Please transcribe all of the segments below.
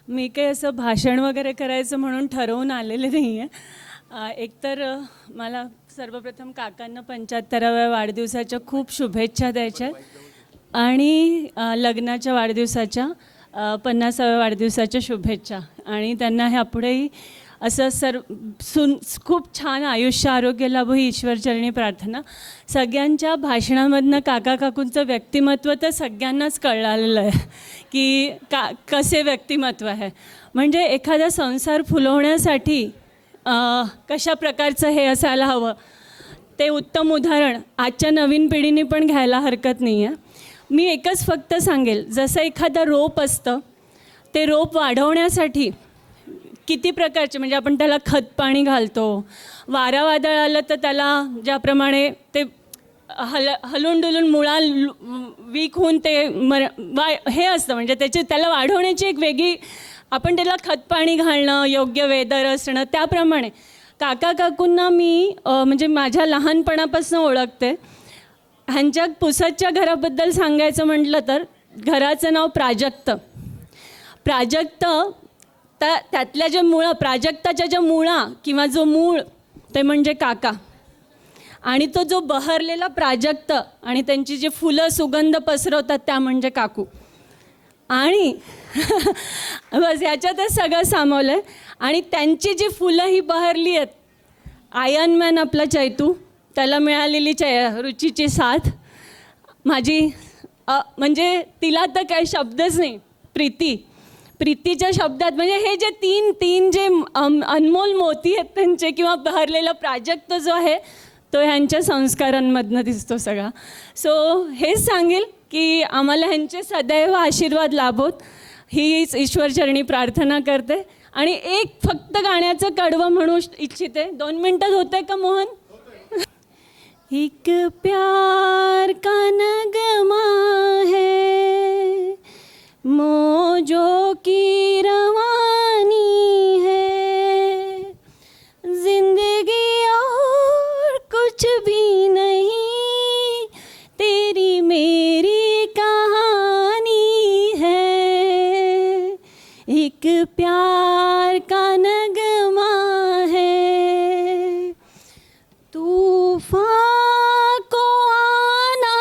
मी काही असं भाषण वगैरे करायचं म्हणून ठरवून आलेले नाही आहे. एकतर मला सर्वप्रथम काकांना 75व्या वाढदिवसाच्या खूप शुभेच्छा द्यायच्या आहेत आणि लग्नाच्या वाढदिवसाच्या 50व्या वाढदिवसाच्या शुभेच्छा. आणि त्यांना ह्यापुढेही असं खूप छान आयुष्य आरोग्य लाभो ही ईश्वरचरणी प्रार्थना. सगळ्यांच्या भाषणामधनं काका काकूंचं व्यक्तिमत्व तर सगळ्यांनाच कळलेलं आहे की कसे व्यक्तिमत्व आहे. म्हणजे एखादा संसार फुलवण्यासाठी कशा प्रकारचं हे असायला हवं ते उत्तम उदाहरण आजच्या नवीन पिढीने पण घ्यायला हरकत नाही आहे. मी एकच फक्त सांगेल, जसं एखादं रोप असतं ते रोप वाढवण्यासाठी किती प्रकारचे, म्हणजे आपण त्याला खत पाणी घालतो, वारा वादळ आलं तर त्याला ज्याप्रमाणे ते हलून डुलून मुळा वीक होऊन ते हे असतं, म्हणजे त्याला वाढवण्याची एक वेगळी, आपण त्याला खत पाणी घालणं, योग्य वेदर असणं, त्याप्रमाणे काका काकूंना मी म्हणजे माझ्या लहानपणापासून ओळखते. ह्यांच्या पुसदच्या घराबद्दल सांगायचं म्हटलं तर घराचं नाव प्राजक्त. त्यातल्या ज्या मुळा, प्राजक्ताच्या ज्या मुळा किंवा जो मूळ ते म्हणजे काका, आणि तो जो बहरलेला प्राजक्त आणि त्यांची जी फुलं सुगंध पसरवतात त्या म्हणजे काकू. आणि बस ह्याच्यातच सगळं सामावलं आहे. आणि त्यांची जी फुलं ही बहरली आहेत, आयर्न मॅन आपला चैतू, त्याला मिळालेली रुचीची साथ माझी, म्हणजे तिला तर काही शब्दच नाही. प्रीतीच्या शब्दात म्हणजे हे जे तीन जे अनमोल मोती आहेत त्यांचे, किंवा बहरलेला प्राजक्त जो आहे तो ह्यांच्या संस्कारांमधनं दिसतो सगळा. सो हेच सांगेल की आम्हाला ह्यांचे सदैव आशीर्वाद लाभोत हीच ईश्वरचरणी प्रार्थना करते. आणि एक फक्त गाण्याचं कडवं म्हणू इच्छिते. 2 मिनटात होतंय का मोहन? एक प्यार का नगमा है, मौजों की रवानी है, जिंदगी और कुछ भी नहीं, तेरी मेरी कहानी है. एक प्यार का नगमा है, तूफान को आना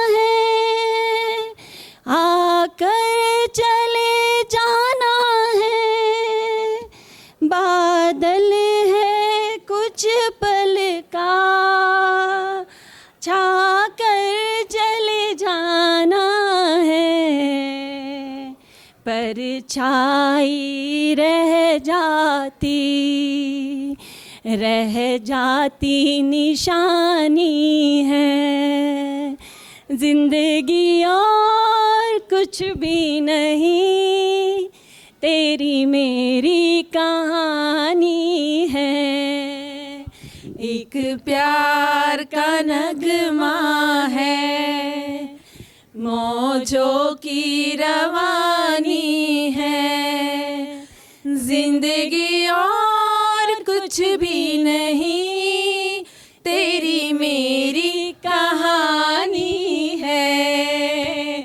है, आकर चले जाना है, बादल है कुछ पल का, छाकर चले जाना है, परछाई रह जाती निशानी है, जिंदगी और कुछ भी नहीं, तेरी मेरी कहानी है. एक प्यार का नगमा है, मौजों की रवानी है, जिंदगी और कुछ भी नहीं, तेरी मेरी कहानी है,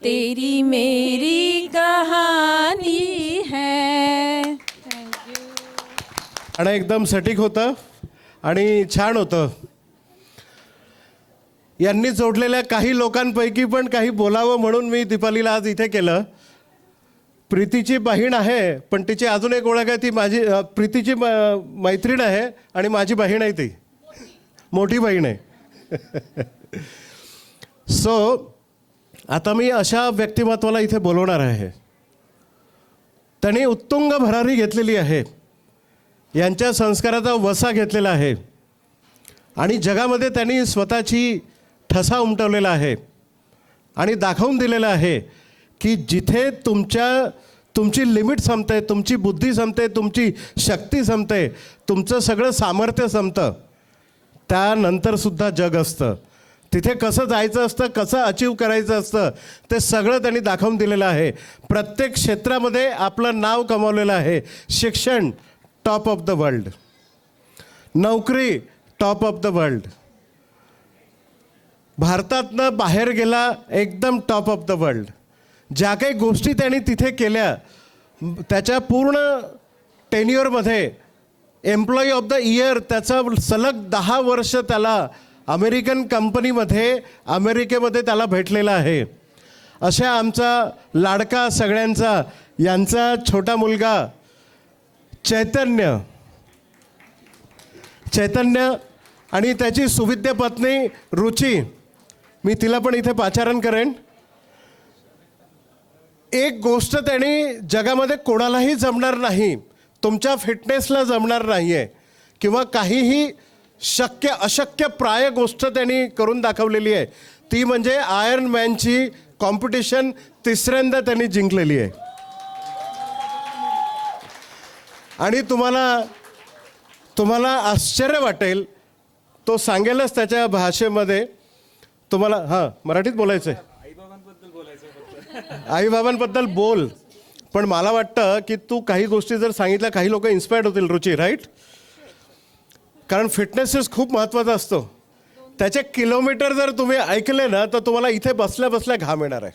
तेरी मेरी कहानी है. थँक्यू. आणि एकदम सटीक होतं आणि छान होतं. यांनी जोडलेल्या काही लोकांपैकी पण काही बोलावं म्हणून मी दीपालीला आज इथे केलं. प्रीतीची बहीण आहे, पण तिची अजून एक ओळख आहे, ती माझी प्रीतीची मैत्रीण आहे आणि माझी बहीण आहे, ती मोठी बहीण आहे. सो आता मी अशा व्यक्तिमत्वाला इथे बोलवणार आहे. त्यांनी उत्तुंग भरारी घेतलेली आहे, यांच्या संस्काराचा वसा घेतलेला आहे आणि जगामध्ये त्यांनी स्वतःची ठसा उमटवलेला आहे आणि दाखवून दिलेलं आहे की जिथे तुमची लिमिट संपते, तुमची बुद्धी संपते, तुमची शक्ती संपते, तुमचं सगळं सामर्थ्य संपतं, त्यानंतरसुद्धा जग असतं. तिथे कसं जायचं असतं, कसं अचीव करायचं असतं, ते सगळं त्यांनी दाखवून दिलेलं आहे. प्रत्येक क्षेत्रामध्ये आपलं नाव कमावलेलं आहे. शिक्षण टॉप ऑफ द वर्ल्ड, नोकरी टॉप ऑफ द वर्ल्ड, भारतातनं बाहेर गेला एकदम टॉप ऑफ द वर्ल्ड. ज्या काही गोष्टी त्यांनी तिथे केल्या, त्याच्या पूर्ण टेन्युअरमध्ये एम्प्लॉई ऑफ द इयर त्याचा सलग 10 वर्ष त्याला अमेरिकन कंपनीमध्ये अमेरिकेमध्ये त्याला भेटलेला आहे. अशा आमचा लाडका सगळ्यांचा यांचा छोटा मुलगा चैतन्य आणि त्याची सुविद्य पत्नी रुची, मी तिला पण इथे पाचारण करेन. एक गोष्ट त्यांनी जगामध्ये कोणालाही जमणार नाही, तुमच्या फिटनेसला जमणार नाही आहे किंवा काहीही अशक्य प्राय गोष्ट त्यांनी करून दाखवलेली आहे, ती म्हणजे आयर्न मॅनची कॉम्पिटिशन 3ऱ्यांदा त्यांनी जिंकलेली आहे. आणि तुम्हाला आश्चर्य वाटेल, तो सांगेलच त्याच्या भाषेमध्ये. तुम्हाला हां मराठीत बोलायचं आहे, आईबाबांबद्दल बोल. पण मला वाटतं की तू काही गोष्टी जर सांगितल्या काही लोक इन्स्पायर्ड होतील रुची, राईट? कारण फिटनेसेस खूप महत्त्वाचा असतो. त्याचे किलोमीटर जर तुम्ही ऐकले ना तर तुम्हाला इथे बसल्या बसल्या घाम येणार आहे.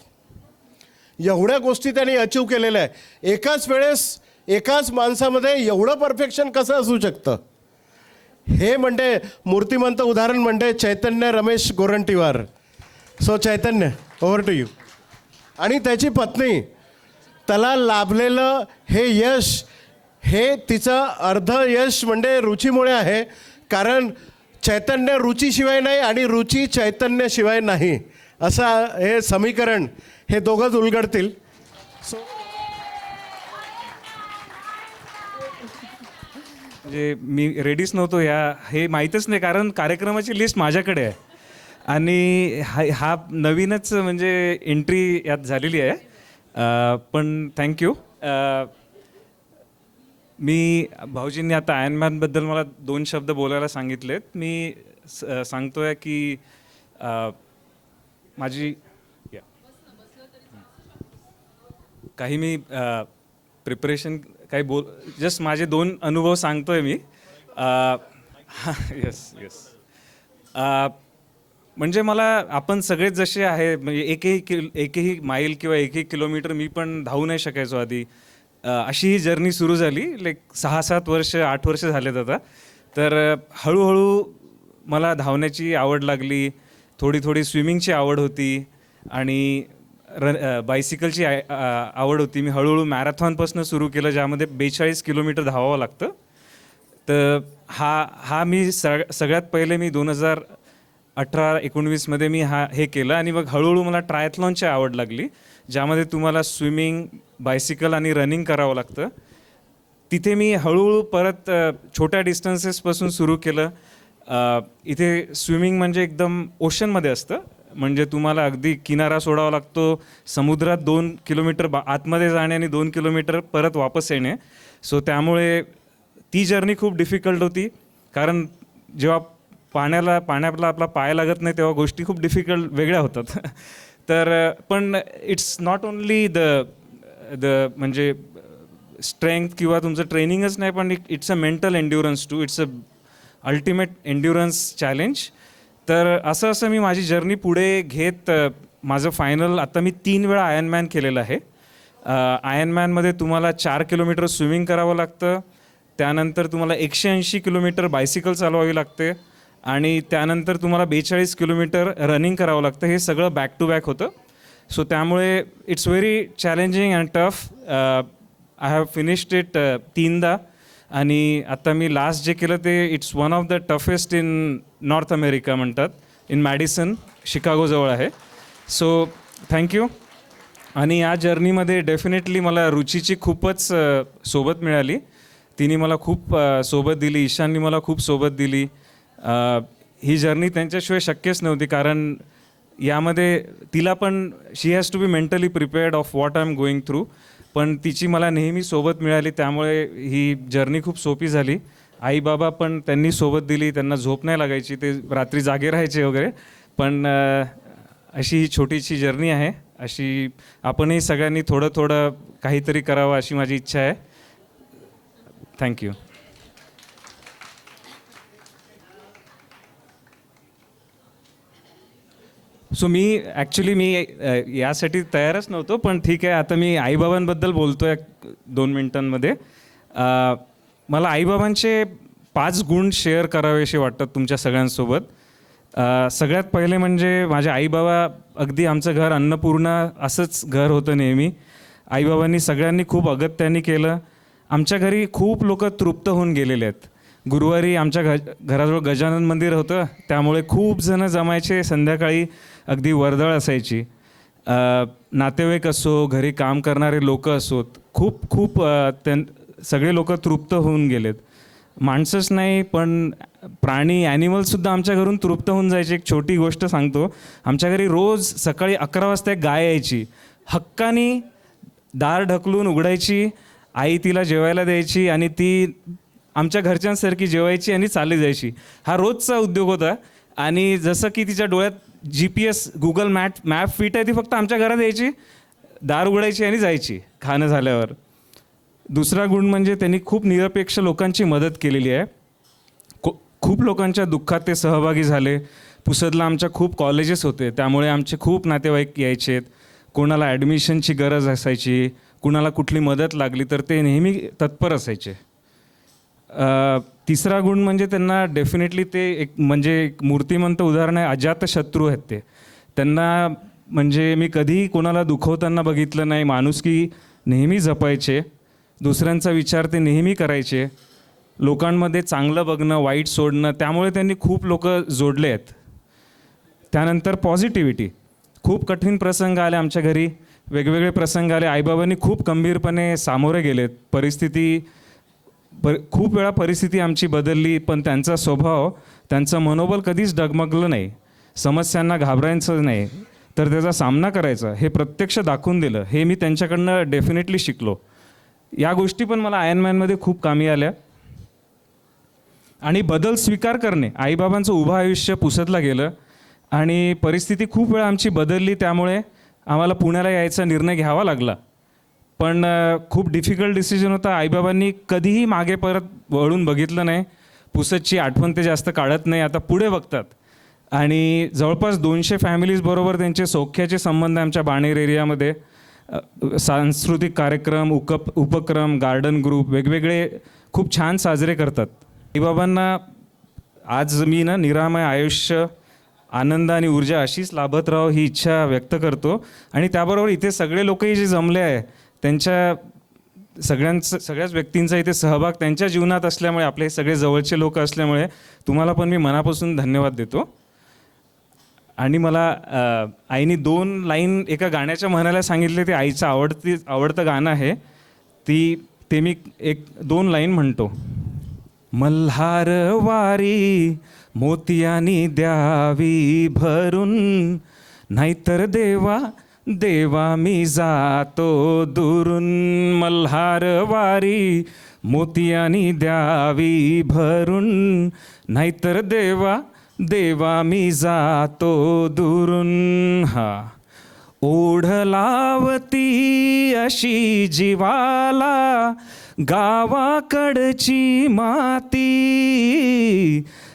एवढ्या गोष्टी त्यांनी अचीव केलेल्या आहे. एकाच वेळेस एकाच माणसामध्ये एवढं परफेक्शन कसं असू शकतं? हे म्हणजे मूर्तिमंत उदाहरण म्हणजे Chaitanya Ramesh Gorantiwar. So Chaitanya, over to you. आणि त्याची पत्नी, त्याला लाभलेलं हे यश, हे तिचं अर्ध यश म्हणजे रुचीमुळे आहे. कारण चैतन्य रुचीशिवाय नाही आणि रुची चैतन्यशिवाय नाही, असं हे समीकरण हे दोघंच उलगडतील. म्हणजे मी रेडीच नव्हतो, हे माहीतच नाही, कारण कार्यक्रमाची लिस्ट माझ्याकडे आहे आणि हा नवीनच म्हणजे एंट्री यात झालेली आहे. पण थँक्यू. मी भाऊजींनी आता आयर्नमॅनबद्दल मला 2 शब्द बोलायला सांगितलेत. मी सांगतोय की माझी काही मी प्रिपरेशन काही जस्ट माझे 2 अनुभव सांगतोय मी. येस. म्हणजे मला आपण सगळेच जसे आहे, म्हणजे एकही माईल किंवा एकही किलोमीटर मी पण धावू नाही शकायचो आधी. अशी ही जर्नी सुरू झाली. लाईक 6-7 वर्ष 8 वर्ष झालेत आता. तर हळूहळू मला धावण्याची आवड लागली, थोडी स्विमिंगची आवड होती आणि बायसिकलची आवड होती. मी हळूहळू मॅरेथॉनपासून सुरू केलं, ज्यामध्ये 42 किलोमीटर धावावं लागतं. तर हा मी सगळ्यात पहिले मी 2018-19 मध्ये मी हे केलं. आणि मग हळूहळू मला ट्रायथलॉनची आवड लागली, ज्यामध्ये तुम्हाला स्विमिंग, बायसिकल आणि रनिंग करावं लागतं. तिथे मी हळूहळू परत छोट्या डिस्टन्सेसपासून सुरू केलं. इथे स्विमिंग म्हणजे एकदम ओशनमध्ये असतं, म्हणजे तुम्हाला अगदी किनारा सोडावा लागतो, समुद्रात 2 किलोमीटर आतमध्ये जाणे आणि 2 किलोमीटर परत वापस येणे. सो त्यामुळे ती जर्नी खूप डिफिकल्ट होती, कारण जेव्हा पाण्याला आपला पाय लागत नाही तेव्हा गोष्टी खूप डिफिकल्ट वेगळ्या होतात. तर पण इट्स नॉट ओनली द म्हणजे स्ट्रेंथ किंवा तुमचं ट्रेनिंगच नाही, पण it's a mental endurance too, it's a ultimate endurance challenge. तर असं मी माझी जर्नी पुढे घेत माझं फायनल आता मी 3 वेळा आयर्नमॅन केलेलं आहे. आयर्नमॅनमध्ये तुम्हाला 4 किलोमीटर स्विमिंग करावं लागतं, त्यानंतर तुम्हाला 180 किलोमीटर बायसिकल चालवावी लागते आणि त्यानंतर तुम्हाला 42 किलोमीटर रनिंग करावं लागतं. हे सगळं बॅक टू बॅक होतं. सो त्यामुळे it's very challenging and tough. I have finished it 3दा. आणि आता मी लास्ट जे केलं ते it's one of the toughest in North America म्हणतात, इन मॅडिसन, शिकागोजवळ आहे. So thank you. आणि या जर्नीमध्ये डेफिनेटली मला रुचीची खूपच सोबत मिळाली. तिने मला खूप सोबत दिली, ईशाननी मला खूप सोबत दिली. ही जर्नी त्यांच्याशिवाय शक्यच नव्हती, कारण यामध्ये तिला पण she has to be mentally prepared of what I am going through. पण तिची मला नेहमी सोबत मिळाली, त्यामुळे ही जर्नी खूप सोपी झाली. आई बाबा पण त्यांनी सोबत दिली, त्यांना झोप नाही लागायची, ते रात्री जागे राहायचे वगैरे. पण अशी ही छोटीशी जर्नी आहे. अशी आपणही सगळ्यांनी थोडं काहीतरी करावं अशी माझी इच्छा आहे. थँक्यू. सो मी यासाठी तयारच नव्हतो, पण ठीक आहे, आता मी आईबाबांबद्दल बोलतो आहे 2 मिनिटांमध्ये. मला आईबाबांचे 5 गुण शेअर करावेसे वाटतात तुमच्या सगळ्यांसोबत. सगळ्यात पहिले म्हणजे माझे आईबाबा, अगदी आमचं घर अन्नपूर्णा असंच घर होतं नेहमी. आईबाबांनी सगळ्यांनी खूप अगत्याने केलं. आमच्या घरी खूप लोक तृप्त होऊन गेलेले आहेत. गुरुवारी आमच्या घराजवळ गजानन मंदिर होतं, त्यामुळे खूप जणं जमायचे. संध्याकाळी अगदी वर्दळ असायची. नातेवाईक असो, घरी काम करणारे लोक असोत, खूप खूप सगळे लोक तृप्त होऊन गेलेत. माणसंच नाही, पण प्राणी, ॲनिमल्ससुद्धा आमच्या घरून तृप्त होऊन जायचे. एक छोटी गोष्ट सांगतो. आमच्या घरी रोज सकाळी 11 वाजता एक गाय यायची. हक्कानी दार ढकलून उघडायची. आई तिला जेवायला द्यायची आणि ती आमच्या घरच्यांसारखी जेवायची आणि चालली जायची. हा रोजचा उद्योग होता. आणि जसं की तिच्या डोळ्यात GPS गुगल मॅप फिट आहे, ती फक्त आमच्या घरात यायची, दार उघडायची आणि जायची खाणं झाल्यावर. दुसरा गुण म्हणजे त्यांनी खूप निरपेक्ष लोकांची मदत केलेली आहे. खूप लोकांच्या दुःखात ते सहभागी झाले. पुसदला आमच्या खूप कॉलेजेस होते, त्यामुळे आमचे खूप नातेवाईक यायचेत. कोणाला ॲडमिशनची गरज असायची, कुणाला कुठली मदत लागली तर ते नेहमी तत्पर असायचे. तिसरा गुण म्हणजे त्यांना डेफिनेटली ते एक मूर्तिमंत उदाहरण आहे. अजातशत्रू आहेत ते. त्यांना म्हणजे मी कधीही कोणाला दुखवताना बघितलं नाही. माणुसकी नेहमी जपायचे. दुसऱ्यांचा विचार ते नेहमी करायचे. लोकांमध्ये चांगलं बघणं, वाईट सोडणं, त्यामुळे त्यांनी खूप लोक जोडले आहेत. त्यानंतर पॉझिटिव्हिटी. खूप कठीण प्रसंग आले आमच्या घरी, वेगवेगळे प्रसंग आले. आईबाबांनी खूप गंभीरपणे सामोरे गेलेत. खूप वेळा परिस्थिती आमची बदलली, पण त्यांचा स्वभाव, त्यांचं मनोबल कधीच डगमगलं नाही. समस्यांना घाबरायचं नाही, तर त्याचा सामना करायचा, हे प्रत्यक्ष दाखवून दिलं. हे मी त्यांच्याकडनं डेफिनेटली शिकलो. या गोष्टी पण मला आयर्नमॅनमध्ये खूप कामी आल्या. आणि बदल स्वीकार करणे. आईबाबांचं उभं आयुष्य पुसदला गेलं आणि परिस्थिती खूप वेळा आमची बदलली, त्यामुळे आम्हाला पुण्याला यायचा निर्णय घ्यावा लागला. पण खूप डिफिकल्ट डिसिजन होता. आईबाबांनी कधीही मागे परत वळून बघितलं नाही. पुसदची आठवण ते जास्त काढत नाही, आता पुढे बघतात. आणि जवळपास 200 फॅमिलीजबरोबर त्यांचे सौख्याचे संबंध आमच्या बाणेर एरियामध्ये. सांस्कृतिक कार्यक्रम, उपक्रम, गार्डन ग्रुप वेगवेगळे खूप छान साजरे करतात. आईबाबांना आज मी निरामय आयुष्य, आनंद आणि ऊर्जा अशीच लाभत राहो ही इच्छा व्यक्त करतो. आणि त्याबरोबर इथे सगळे लोकही जे जमले आहे, त्यांच्या सगळ्याच व्यक्तींचा इथे सहभाग त्यांच्या जीवनात असल्यामुळे, आपले सगळे जवळचे लोक असल्यामुळे तुम्हाला पण मी मनापासून धन्यवाद देतो. आणि मला आईने 2 लाईन एका गाण्याच्या म्हणायला सांगितले. ते आईचं आवडतं गाणं आहे. ते मी 1-2 लाईन म्हणतो. मल्हार वारी मोतियानी द्यावी भरून, नाहीतर देवा देवा मी जातो दुरून. मल्हार वारी मोतियानी द्यावी भरून, नाहीतर देवा देवा मी जातो दुरून. ओढ लावती अशी जीवाला गावाकडची माती,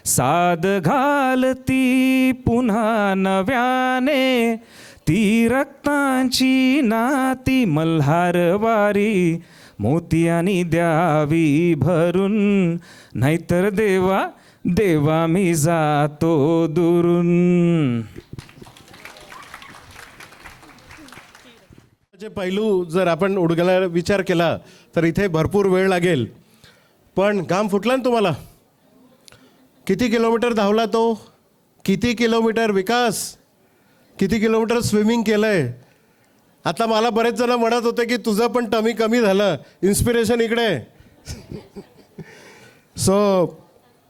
साद घालती पुन्हा नव्याने ती रक्तांची नाती. मल्हार वारी मोतियानी द्यावी भरून, नाहीतर देवा देवा मी जातो दुरून. पैलू जर आपण उडगायला विचार केला तर इथे भरपूर वेळ लागेल. पण घाम फुटला ना तुम्हाला? किती किलोमीटर धावला तो? किती किलोमीटर विकास? किती किलोमीटर स्विमिंग केलं आहे? आता मला बरेच जण म्हणत होते की तुझं पण टमी कमी झालं, इन्स्पिरेशन इकडे. So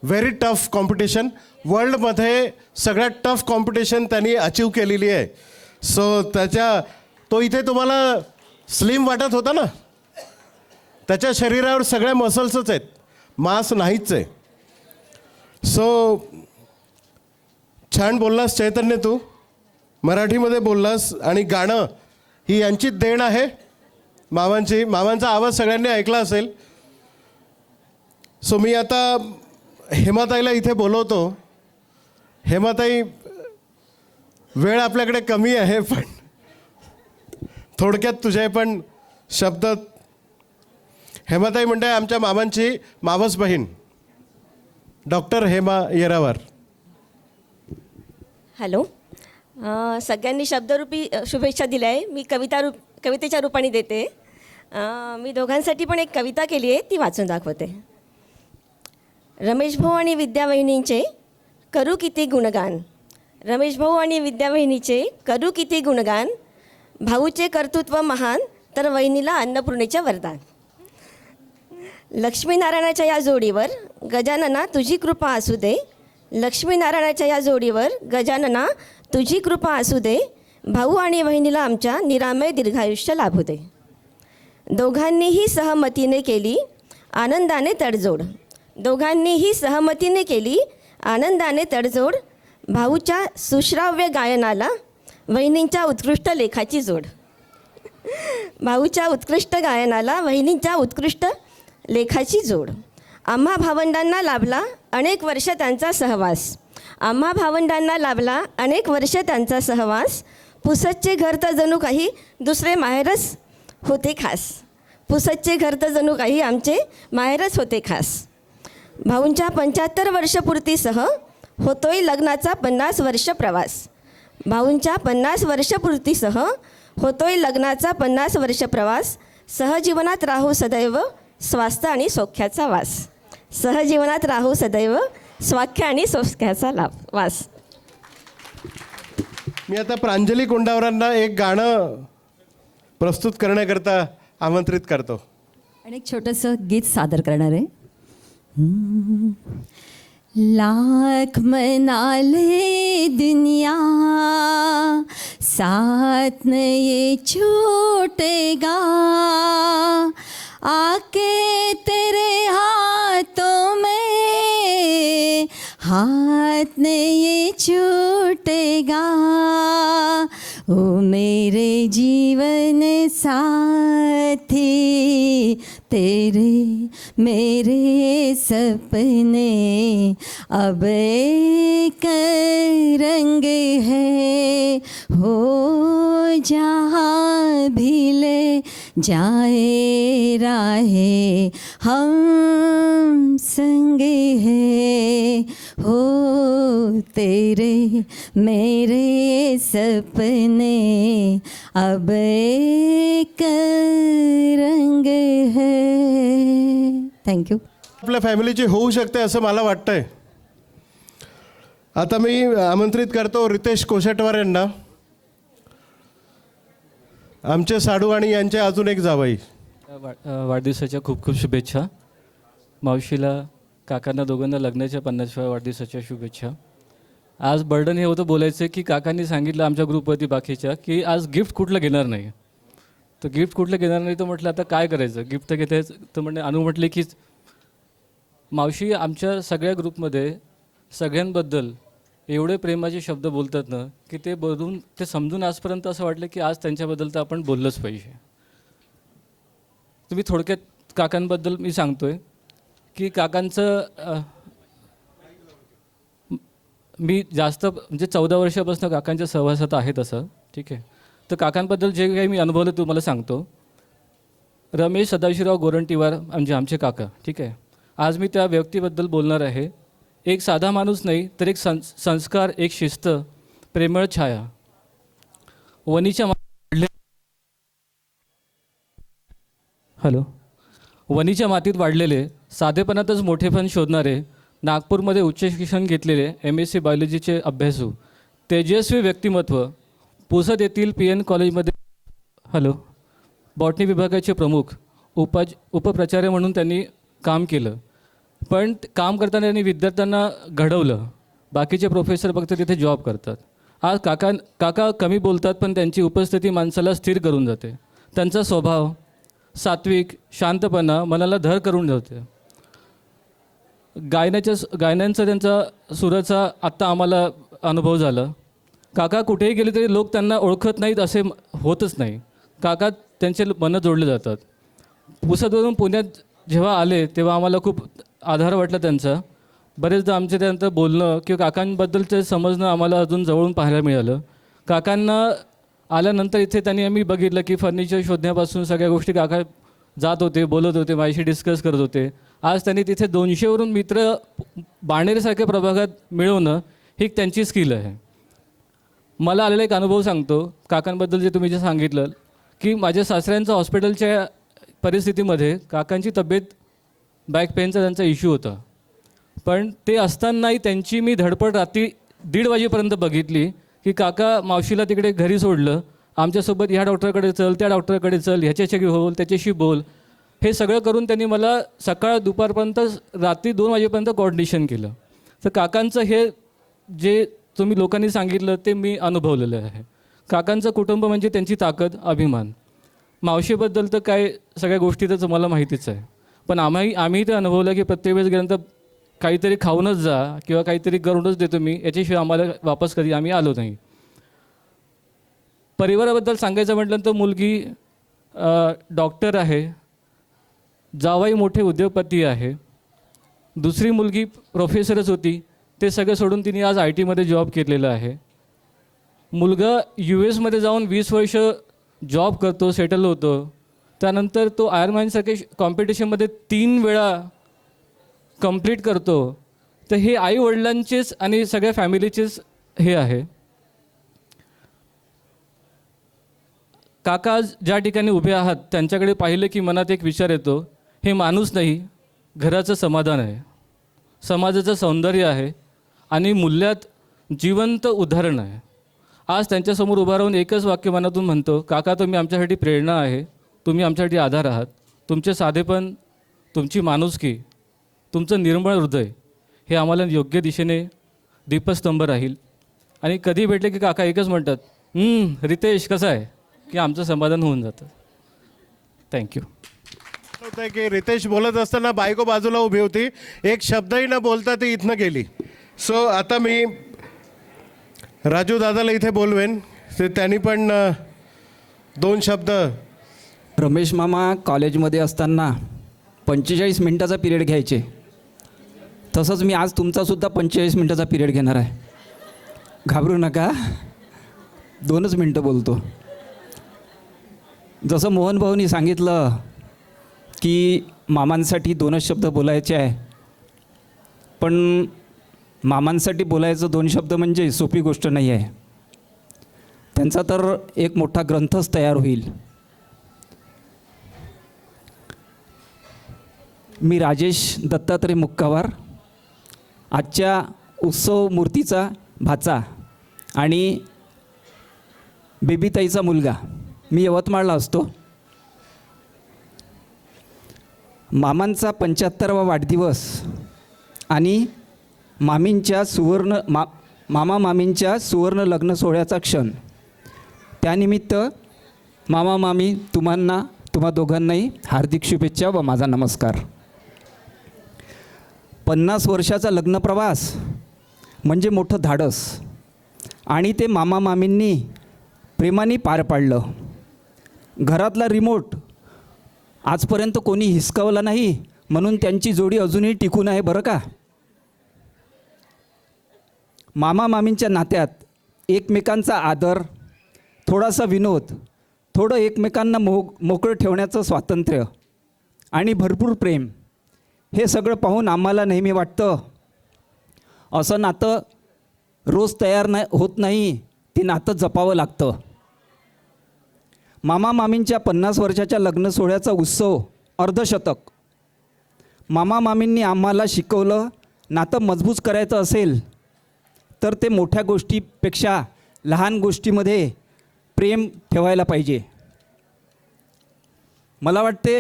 very tough competition. वर्ल्डमध्ये सगळ्यात टफ कॉम्पिटिशन त्यांनी अचीव केलेली आहे. सो तो इथे तुम्हाला स्लिम वाटत होता ना? त्याच्या शरीरावर सगळ्या मसल्सच आहेत, मांस नाहीच आहे. सो छान बोललास चैतन्य, तू मराठीमध्ये बोललास. आणि गाणं ही यांचीच देण आहे, मामांची. मामांचा आवाज सगळ्यांनी ऐकला असेल. सो मी आता हेमाताईला इथे बोलवतो. हेमाताई, वेळ आपल्याकडे कमी आहे, पण थोडक्यात तुझे पण शब्द. हेमाताई म्हणते आमच्या मामांची मावस बहीण डॉक्टर हेमा येरावार. हॅलो. सगळ्यांनी शब्दरूपी शुभेच्छा दिल्या आहे. मी कवितेच्या रूपाने देते. मी दोघांसाठी पण एक कविता केली आहे, ती वाचून दाखवते. रमेश भाऊ आणि विद्यावहिनींचे करू किती गुणगान. रमेश भाऊ आणि विद्यावहिनीचे करू किती गुणगान. भाऊचे कर्तृत्व महान तर वहिनीला अन्नपूर्णेचे वरदान. लक्ष्मीनारायणाच्या या जोडीवर गजानना तुझी कृपा असू दे. लक्ष्मीनारायणाच्या या जोडीवर गजानना तुझी कृपा असू दे. भाऊ आणि बहिणीला आमच्या निरामय दीर्घायुष्य लाभू दे. दोघांनीही सहमतीने केली आनंदाने तडजोड. दोघांनीही सहमतीने केली आनंदाने तडजोड. भाऊच्या सुश्राव्य गायनाला वहिनींच्या उत्कृष्ट लेखाची जोड. भाऊच्या उत्कृष्ट गायनाला वहिनींच्या उत्कृष्ट लेखाची जोड. आम्हा भावंडांना लाभला अनेक वर्ष त्यांचा सहवास. आम्हा भावंडांना लाभला अनेक वर्ष त्यांचा सहवास. पुसतचे घर तर जणू काही दुसरे माहेरच होते खास. पुसतचे घर तर जणू काही आमचे माहेरच होते खास. भाऊंच्या 75 वर्षपूर्तीसह होतोय लग्नाचा 50 वर्ष प्रवास. भाऊंच्या 50 वर्षपूर्तीसह होतोय लग्नाचा 50 वर्ष प्रवास. सहजीवनात राहू सदैव स्वास्थ्य आणि सौख्याचा वास. सहजीवनात राहू सदैव स्वाख्य आणि सौख्याचा वास. मी आता प्रांजली कोंडावरांना एक गाणं प्रस्तुत करण्याकरता आमंत्रित करतो. आणि एक छोटंसं गीत सादर करणार आहे. लाख मना ले दुनिया साथ न ये छूटेगा. आके तेरे हाथों में हाथ न ये छूटेगा. ओ मेरे जीवन साथी तेरे मेरे सपने अब एक रंग है. हो जहाँ भी ले जाए राहे हम संग है. हो तेरे मेरे सपने अब एक रंग है. थँक्यू. आपल्या फॅमिलीची होऊ शकते असं मला वाटतंय. आता मी आमंत्रित करतो रितेश कोशेटवार यांना. आमचे साडू आणि यांचे अजून एक जावई. वाढदिवसाच्या खूप खूप शुभेच्छा. मावशीला काकांना दोघांना लग्नाच्या 50व्या वाढदिवसाच्या शुभेच्छा. आज बर्डन हे होतं बोलायचं की काकांनी सांगितलं आमच्या ग्रुपवरती बाकीच्या की आज गिफ्ट कुठलं घेणार नाही. तर गिफ्ट कुठलं घेणार नाही तर म्हटलं आता काय करायचं. गिफ्ट घेते तर म्हणजे अनु म्हटले की मावशी आमच्या सगळ्या ग्रुपमध्ये सगळ्यांबद्दल एवढे प्रेमाचे शब्द बोलतात ना की ते बघून ते समजून आजपर्यंत असं वाटलं की आज त्यांच्याबद्दल तर आपण बोललंच पाहिजे. तुम्ही थोडक्यात काकांबद्दल मी सांगतो आहे की काकांचं मी जास्त म्हणजे 14 वर्षापासून काकांच्या सहवासात आहे तसं. ठीक आहे. तर काकांबद्दल जे काही मी अनुभवलं तुम्हाला सांगतो. रमेश सदाशिवराव गोरंटीवार म्हणजे आमचे काका. ठीक आहे. आज मी त्या व्यक्तीबद्दल बोलणार आहे. एक साधा माणूस नाही तर एक संस्कार, एक शिस्त, प्रेमळ छाया. वणीच्या मातीत वाढलेले, साधेपणातच मोठेपण शोधणारे, नागपूरमध्ये उच्च शिक्षण घेतलेले MSc बायोलॉजीचे अभ्यासू, तेजस्वी व्यक्तिमत्व, पुसद येथील PN कॉलेजमध्ये बॉटनी विभागाचे प्रमुख, उपप्राचार्य म्हणून त्यांनी काम केलं. पण काम करताना त्यांनी विद्यार्थ्यांना घडवलं. बाकीचे प्रोफेसर फक्त तिथे जॉब करतात. आज काका कमी बोलतात पण त्यांची उपस्थिती माणसाला स्थिर करून जाते. त्यांचा स्वभाव सात्विक, शांतपणा मनाला धर करून ठेवते. गायनांचा त्यांचा सुराचा आत्ता आम्हाला अनुभव झाला. काका कुठेही गेले तरी लोक त्यांना ओळखत नाहीत असे होतच नाही. काका त्यांचे मनं जोडले जातात. पुसदवरून पुण्यात जेव्हा आले तेव्हा आम्हाला खूप आधार वाटला त्यांचा. बरेचदा आमचे त्यानंतर बोलणं किंवा काकांबद्दलचं समजणं आम्हाला अजून जवळून पाहायला मिळालं. काकांना आल्यानंतर इथे त्यांनी आम्ही बघितलं की फर्निचर शोधण्यापासून सगळ्या गोष्टी काका जात होते, बोलत होते, माझ्याशी डिस्कस करत होते. आज त्यांनी तिथे 200वरून मित्र बाणेरसारख्या प्रभागात मिळवणं ही त्यांची स्किल आहे. मला आलेला एक अनुभव सांगतो काकांबद्दल जे तुम्ही जे सांगितलं की माझ्या सासऱ्यांचं हॉस्पिटलच्या परिस्थितीमध्ये काकांची तब्येत बॅक पेनचा त्यांचा इश्यू होता. पण ते असतानाही त्यांची मी धडपड रात्री 1:30 वाजेपर्यंत बघितली की काका मावशीला तिकडे घरी सोडलं, आमच्यासोबत ह्या डॉक्टरकडे चल, त्या डॉक्टरकडे चल, ह्याच्याशी बोल, त्याच्याशी बोल, हे सगळं करून त्यांनी मला सकाळ दुपारपर्यंत रात्री 2 वाजेपर्यंत कोऑर्डिनेशन केलं. तर काकांचं हे जे तुम्ही लोकांनी सांगितलं ते मी अनुभवलेलं आहे. काकांचं कुटुंब म्हणजे त्यांची ताकद, अभिमान. मावशीबद्दल तर काय सगळ्या गोष्टी तर तुम्हाला माहितीच आहे. पण आम्ही ते अनुभवलं की प्रत्येक वेळेस गेल्यानंतर काहीतरी खाऊनच जा किंवा काहीतरी करूनच देतो मी, याच्याशिवाय आम्हाला वापस कधी आम्ही आलो नाही. परिवाराबद्दल सांगायचं म्हटलं तर मुलगी डॉक्टर आहे, जावई मोठे उद्योगपती आहे, दुसरी मुलगी प्रोफेसरच होती, ते सगळं सोडून तिने आज IT मध्ये जॉब केलेला आहे. मुलगा US मध्ये जाऊन 20 वर्ष जॉब करतो, सेटल होतो. त्यानंतर तो आयर्नमॅनसारखे कॉम्पिटिशनमध्ये 3 वेळा कंप्लीट करतो. तर हे आईवडिलांचेच आणि सगळ्या फॅमिलीचेच हे आहे. काका आज ज्या ठिकाणी उभे आहात त्यांच्याकडे पाहिलं की मनात एक विचार येतो, हे माणूस नाही, घराचं समाधान आहे, समाजाचं सौंदर्य आहे आणि मूल्यात जिवंत उदाहरण आहे. आज त्यांच्यासमोर उभा राहून एकच वाक्य मनातून म्हणतो, काका तुम्ही आमच्यासाठी प्रेरणा आहे, तुम्ही आमच्यासाठी आधार आहात. तुमचे साधेपण, तुमची माणुसकी, तुमचं निर्मळ हृदय हे आम्हाला योग्य दिशेने दीपस्तंभ राहील. आणि कधी भेटले की काका एकच म्हणतात, रितेश कसं आहे, की आमचं समाधान होऊन जातं. थँक्यू. होतं की रितेश बोलत असताना बायको बाजूला उभी होती, एक शब्दही न बोलता ती इथनं गेली. सो आता मी राजू दादाला इथे बोलवेन, ते त्यांनी पण 2 शब्द. रमेश मामा कॉलेजमध्ये असताना 45 मिनटाचा पिरियड घ्यायचे, तसंच मी आज तुमचासुद्धा 45 मिनटाचा पिरियड घेणार आहे. घाबरू नका, 2च मिनटं बोलतो. जसं मोहन भाऊनी सांगितलं की मामांसाठी 2च शब्द बोलायचे आहे, पण मामांसाठी बोलायचं 2 शब्द म्हणजे सोपी गोष्ट नाही आहे. त्यांचा तर एक मोठा ग्रंथच तयार होईल. मी राजेश दत्तात्रय मुक्कावार, आजच्या उत्सव मूर्तीचा भाचा आणि बेबीताईचा मुलगा. मी यवतमाळला असतो. मामांचा 75वा वाढदिवस आणि मामींच्या मामा मामींच्या सुवर्ण लग्न सोहळ्याचा क्षण. त्यानिमित्त मामा मामी तुम्हा दोघांनाही हार्दिक शुभेच्छा व माझा नमस्कार. 50 वर्षाचा लग्नप्रवास म्हणजे मोठं धाडस आणि ते मामा मामींनी प्रेमाने पार पाडलं. घरातला रिमोट आजपर्यंत कोणी हिसकावला नाही, म्हणून त्यांची जोडी अजूनही टिकून आहे बरं का. मामा मामींच्या नात्यात एकमेकांचा आदर, थोडासा विनोद, थोडं एकमेकांना मोकळं ठेवण्याचं स्वातंत्र्य आणि भरपूर प्रेम, हे सगळं पाहून आम्हाला नेहमी वाटतं असं नातं रोज तयार होत नाही, ते नातं जपावं लागतं. मामा मामींच्या 50 वर्षाच्या लग्न सोहळ्याचा उत्सव अर्धशतक. मामा मामींनी आम्हाला शिकवलं, नातं मजबूत करायचं असेल तर ते मोठ्या गोष्टीपेक्षा लहान गोष्टीमध्ये प्रेम ठेवायला पाहिजे. मला वाटते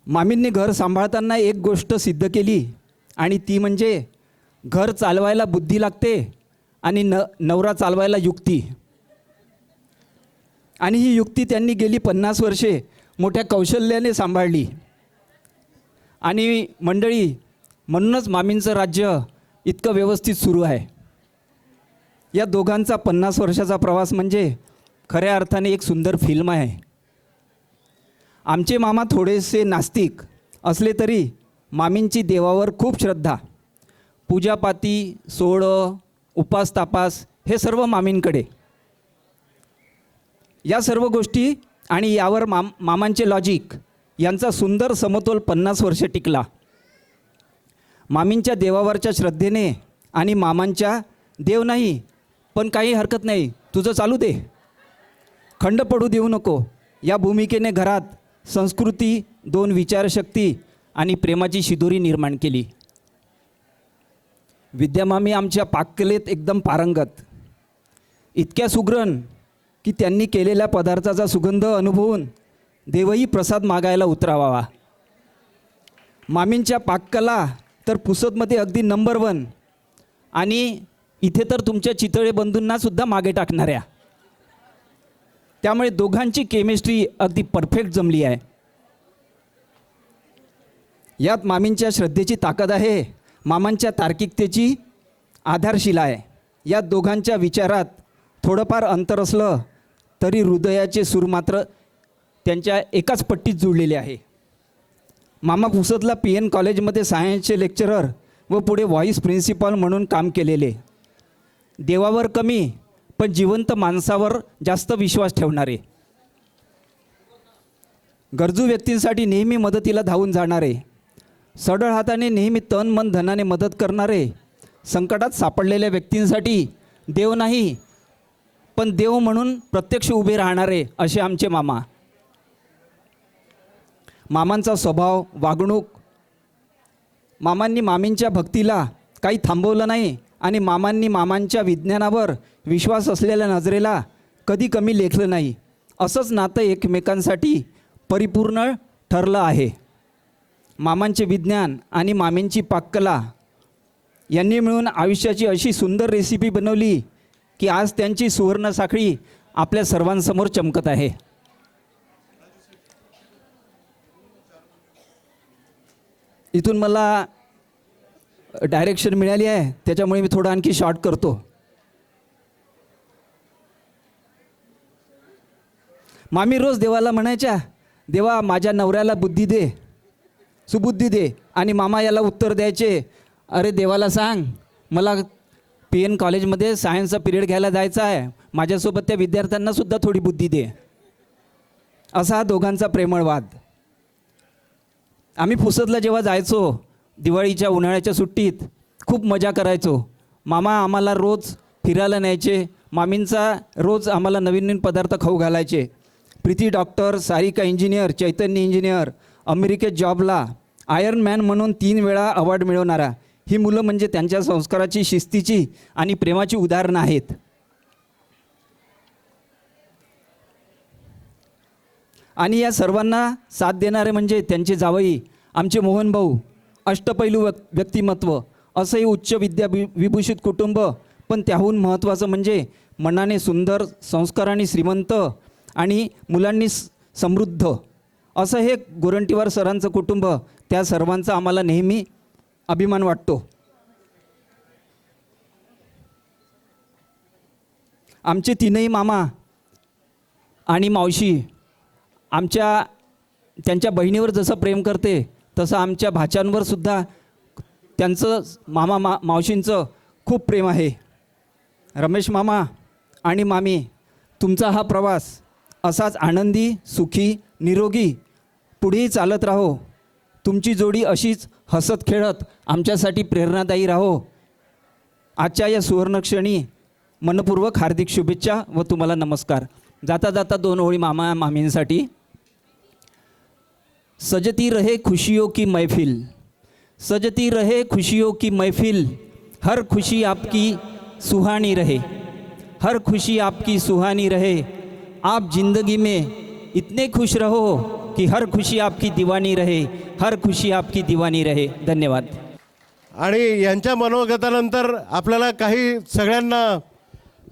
मामींनी घर सांभाळताना एक गोष्ट सिद्ध केली आणि ती म्हणजे घर चालवायला बुद्धी लागते आणि नवरा चालवायला युक्ती. आणि ही युक्ती त्यांनी गेली 50 वर्षे मोठ्या कौशल्याने सांभाळली. आणि मंडळी, म्हणूनच मामींचं राज्य इतकं व्यवस्थित सुरू आहे. या दोघांचा 50 वर्षाचा प्रवास म्हणजे खऱ्या अर्थाने एक सुंदर फिल्म आहे. आमचे मामा थोडेसे नास्तिक असले तरी मामींची देवावर खूप श्रद्धा. पूजापाती, सोहळं, उपास तापास हे सर्व मामींकडे. या सर्व गोष्टी आणि यावर मामांचे लॉजिक यांचा सुंदर समतोल 50 वर्ष टिकला. मामींच्या देवावरच्या श्रद्धेने आणि मामांच्या देव नाही पण काही हरकत नाही, तुझं चालू दे, खंड पडू देऊ नको या भूमिकेने घरात संस्कृती, 2 विचारशक्ती आणि प्रेमाची शिदोरी निर्माण केली. विद्यामामी आमच्या पाककलेत एकदम पारंगत, इतक्या सुगरण की त्यांनी केलेल्या पदार्थाचा सुगंध अनुभवून देवही प्रसाद मागायला उतरावा. मामींच्या पाककला तर पुसदमध्ये अगदी नंबर 1 आणि इथे तर तुमच्या चितळे बंधूंनासुद्धा मागे टाकणाऱ्या. त्यामुळे दोघांची केमिस्ट्री अगदी परफेक्ट जमली आहे. यात मामींच्या श्रद्धेची ताकद आहे, मामांच्या तार्किकतेची आधारशिला आहे. या दोघांच्या विचारात थोडंफार अंतर असलं तरी हृदयाचे सूर मात्र त्यांच्या एकाच पट्टीत जुळलेले आहे. मामा पुसदला PN कॉलेजमध्ये सायन्सचे लेक्चरर व पुढे व्हाईस प्रिन्सिपॉल म्हणून काम केलेले. देवावर कमी पण जिवंत माणसावर जास्त विश्वास ठेवणारे, गरजू व्यक्तींसाठी नेहमी मदतीला धावून जाणारे, सढळ हाताने नेहमी तन मन धनाने मदत करणारे, संकटात सापडलेल्या व्यक्तींसाठी देव नाही पण देव म्हणून प्रत्यक्ष उभे राहणारे असे आमचे मामा. मामांचा स्वभाव, वागणूक, मामांनी मामींच्या भक्तीला काही थांबवलं नाही आणि मामांनी मामांच्या विज्ञानावर विश्वास असलेल्या नजरेला कधी कमी लेखलं नाही. असंच नातं एकमेकांसाठी परिपूर्ण ठरलं आहे. मामांचे विज्ञान आणि मामींची पाककला यांनी मिळून आयुष्याची अशी सुंदर रेसिपी बनवली की आज त्यांची सुवर्ण साखळी आपल्या सर्वांसमोर चमकत आहे. इथून मला डायरेक्शन मिळाली आहे, त्याच्यामुळे मी थोडं आणखी शॉर्ट करतो. मामी रोज देवाला म्हणायच्या, देवा माझ्या नवऱ्याला बुद्धी दे, सुबुद्धी दे. आणि मामा याला उत्तर द्यायचे, अरे देवाला सांग मला PN कॉलेजमध्ये सायन्सचा पिरियड घ्यायला जायचा आहे, माझ्यासोबत त्या विद्यार्थ्यांनासुद्धा थोडी बुद्धी दे. असा हा दोघांचा प्रेमळ वाद. आम्ही पुसदला जेव्हा जायचो दिवाळीच्या उन्हाळ्याच्या सुट्टीत खूप मजा करायचो. मामा आम्हाला रोज फिरायला न्यायचे, मामींचा रोज आम्हाला नवीन नवीन पदार्थ खाऊ घालायचे. प्रीती डॉक्टर, सारिका इंजिनियर, चैतन्य इंजिनियर, अमेरिकेत जॉबला, आयर्न मॅन म्हणून 3 वेळा अवॉर्ड मिळवणारा, ही मुलं म्हणजे त्यांच्या संस्काराची, शिस्तीची आणि प्रेमाची उदाहरणं आहेत. आणि या सर्वांना साथ देणारे म्हणजे त्यांचे जावई आमचे मोहन भाऊ, अष्टपैलू व्यक्तिमत्व, असंही उच्च विभूषित कुटुंब, पण त्याहून महत्त्वाचं म्हणजे मनाने सुंदर, संस्काराने श्रीमंत आणि मुलांनी समृद्ध असं हे गोरंटीवार सरांचं कुटुंब. त्या सर्वांचा आम्हाला नेहमी अभिमान वाटतो. आमचे 3ही मामा आणि मावशी त्यांच्या बहिणीवर जसं प्रेम करते तसं आमच्या भाच्यांवर सुद्धा त्यांचं मावशींचं खूप प्रेम आहे. रमेश मामा आणि मामी, तुमचा हा प्रवास असाच आनंदी, सुखी, निरोगी पुढेही चालत राहो. तुमची जोडी अशीच हसत खेळत आमच्यासाठी प्रेरणादायी राहो. आजच्या या सुवर्णक्षणी मनपूर्वक हार्दिक शुभेच्छा व तुम्हाला नमस्कार. जाता जाता 2 ओळी मामा मामींसाठी. सजती रहे खुशियों की महफिल, सजती रहे खुशियों की महफिल, हर खुशी आपकी सुहानी रहे, हर खुशी आपकी सुहानी रहे, आप जिंदगी में इतने खुश रहो कि हर खुशी आपकी दीवानी रहे, हर खुशी आपकी दीवानी रहे. धन्यवाद. आणि यांच्या मनोगतानंतर आपल्याला काही सगळ्यांना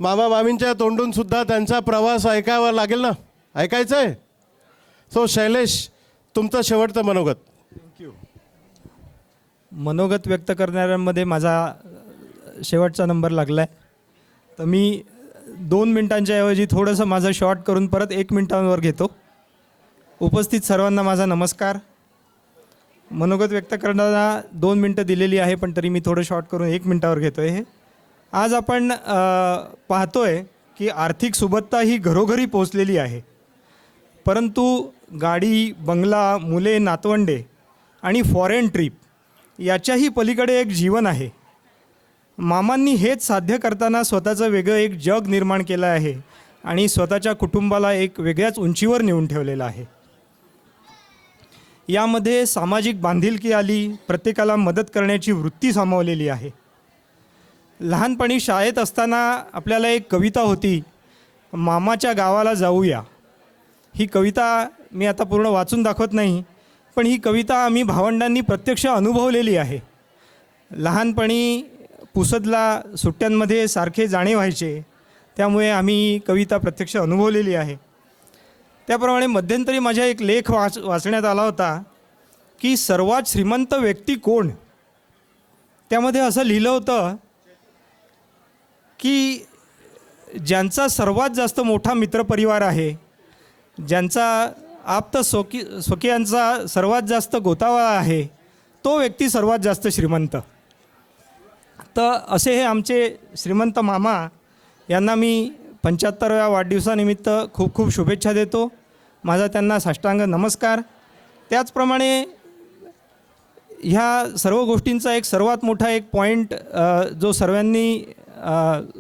मामा मामींच्या तोंडून सुद्धा त्यांचा प्रवास ऐकावा लागेल ना, ऐकायचं आहे. सो शैलेश, तुमचं शेवटचं मनोगत. मनोगत व्यक्त करणाऱ्यांमध्ये माझा शेवटचा नंबर लागला आहे. तर मी 2 मिनिटांच्या ऐवजी थोडंसं माझं शॉर्ट करून परत 1 मिनिटांवर घेतो. उपस्थित सर्वांना माझा नमस्कार. मनोगत व्यक्त करताना 2 मिनटं दिलेली आहे, पण तरी मी थोडं शॉर्ट करून 1 मिनिटावर घेतो आहे. आज आपण पाहतो आहे की आर्थिक सुबत्ता ही घरोघरी पोचलेली आहे, परंतु गाडी, बंगला, मुले, नातवंडे आणि फॉरेन ट्रिप याच्याही पलीकडे एक जीवन आहे. मामांनी हेच साध्य करताना स्वतःचं वेगळं एक जग निर्माण केलं आहे आणि स्वतःच्या कुटुंबाला एक वेगळ्याच उंचीवर नेऊन ठेवलेलं आहे. यामध्ये सामाजिक बांधिलकी आली, प्रत्येकाला मदत करण्याची वृत्ती सामावलेली आहे. लहानपणी शाळेत असताना आपल्याला एक कविता होती, मामाच्या गावाला जाऊया. ही कविता मी आता पूर्ण वाचून दाखवत नाही, पण ही कविता आम्ही भावंडांनी प्रत्यक्ष अनुभवलेली आहे. लहानपणी पुसदला सुट्ट्यांमध्ये सारखे जाणे व्हायचे, त्यामुळे आम्ही कविता प्रत्यक्ष अनुभवलेली आहे. त्याप्रमाणे मध्यंतरी माझ्या एक लेख वाचण्यात आला होता की सर्वात श्रीमंत व्यक्ती कोण. त्यामध्ये असं लिहिलं होतं की ज्यांचा सर्वात जास्त मोठा मित्रपरिवार आहे, ज्यांचा आप्त स्वकीयांचा सर्वात जास्त गोतावळा आहे, तो व्यक्ती सर्वात जास्त श्रीमंत. तर असे हे आमचे श्रीमंत मामा यांना मी 75व्या वाढदिवसानिमित्त खूप खूप शुभेच्छा देतो. माझा त्यांना साष्टांग नमस्कार. त्याचप्रमाणे ह्या सर्व गोष्टींचा एक सर्वात मोठा एक पॉईंट जो सर्वांनी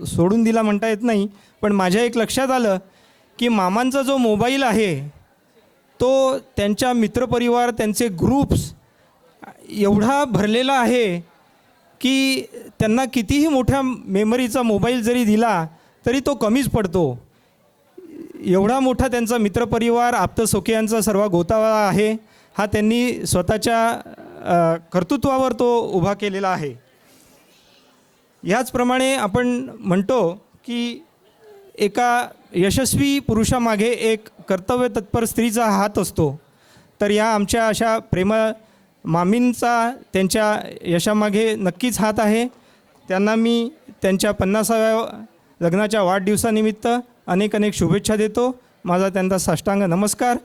सोडून दिला म्हणता येत नाही, पण माझ्या एक लक्षात आलं की मामांचा जो मोबाईल आहे तो त्यांच्या मित्रपरिवार, त्यांचे ग्रुप्स एवढा भरलेला आहे की त्यांना कितीही मोठ्या मेमरीचा मोबाईल जरी दिला तरी तो कमीच पडतो. एवढा मोठा त्यांचा मित्रपरिवार, आप्तसोकियांचा सर्व गोतावळा आहे. हा त्यांनी स्वतःच्या कर्तृत्वावर तो उभा केलेला आहे. ह्याचप्रमाणे आपण म्हणतो की एका यशस्वी पुरुषामागे एक कर्तव्य तत्पर स्त्रीचा हात असतो. तर या आमच्या अशा प्रेम मामींचा त्यांच्या यशामागे नक्कीच हात आहे. त्यांना मी त्यांच्या 50व्या लग्नाच्या वाढदिवसानिमित्त अनेक अनेक शुभेच्छा देतो. माझा त्यांचा साष्टांग नमस्कार.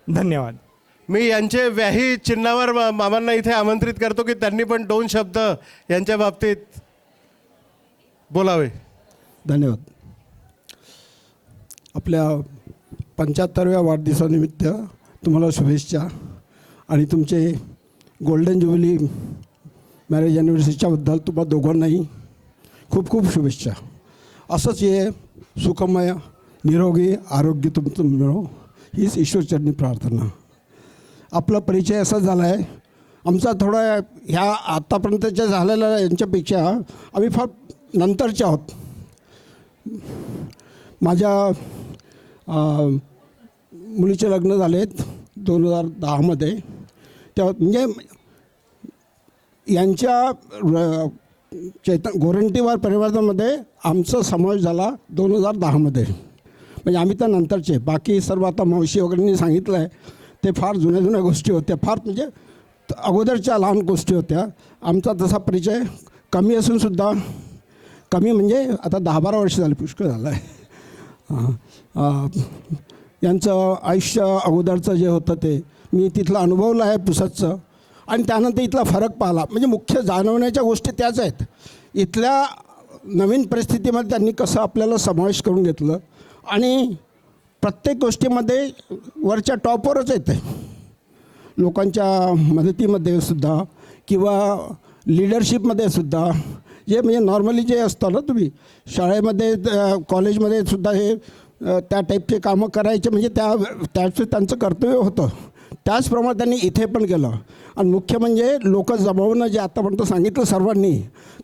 धन्यवाद. मी यांचे व्याही चिन्हावर मामांना इथे आमंत्रित करतो की त्यांनी पण 2 शब्द यांच्या बाबतीत बोलावे. धन्यवाद. आपल्या 75व्या वाढदिवसानिमित्त तुम्हाला शुभेच्छा आणि तुमचे गोल्डन ज्युबिली मॅरेज ॲनिव्हर्सरीच्याबद्दल तुम्हा दोघांनाही खूप खूप शुभेच्छा. असंच हे सुखमय निरोगी आरोग्य तुमचं मिळो हीच ईश्वरचरणी प्रार्थना. आपला परिचय असा झाला आहे आमचा थोडा ह्या आत्तापर्यंतच्या झालेल्या यांच्यापेक्षा आम्ही फार नंतरचे आहोत. माझ्या मुलीचे लग्न झालेत 2010मध्ये. तेव्हा म्हणजे यांच्या गोरंटीवार परिवारामध्ये आमचा समावेश झाला 2010मध्ये. म्हणजे आम्ही तर नंतरचे. बाकी सर्व आता मावशी वगैरेंनी सांगितलं आहे ते फार जुन्या गोष्टी होत्या, फार म्हणजे अगोदरच्या लहान गोष्टी होत्या. आमचा तसा परिचय कमी असूनसुद्धा, कमी म्हणजे आता 10-12 वर्ष झाली, पुष्कळ झालं आहे. यांचं आयुष्य अगोदरचं जे होतं ते मी तिथलं अनुभवलं आहे पुसदचं, आणि त्यानंतर इथला फरक पाहिला. म्हणजे मुख्य जाणवण्याच्या गोष्टी त्याच आहेत. इथल्या नवीन परिस्थितीमध्ये त्यांनी कसं आपल्याला समावेश करून घेतलं आणि प्रत्येक गोष्टीमध्ये वरच्या टॉपवरच येते. लोकांच्या मदतीमध्ये सुद्धा किंवा लिडरशिपमध्ये सुद्धा, जे म्हणजे नॉर्मली जे असतं ना तुम्ही शाळेमध्ये कॉलेजमध्ये सुद्धा हे त्या टाईपचे कामं करायचे, म्हणजे त्याचं त्यांचं कर्तव्य होतं. त्याचप्रमाणे त्यांनी इथे पण केलं. आणि मुख्य म्हणजे लोक जमवणं जे आतापर्यंत सांगितलं सर्वांनी,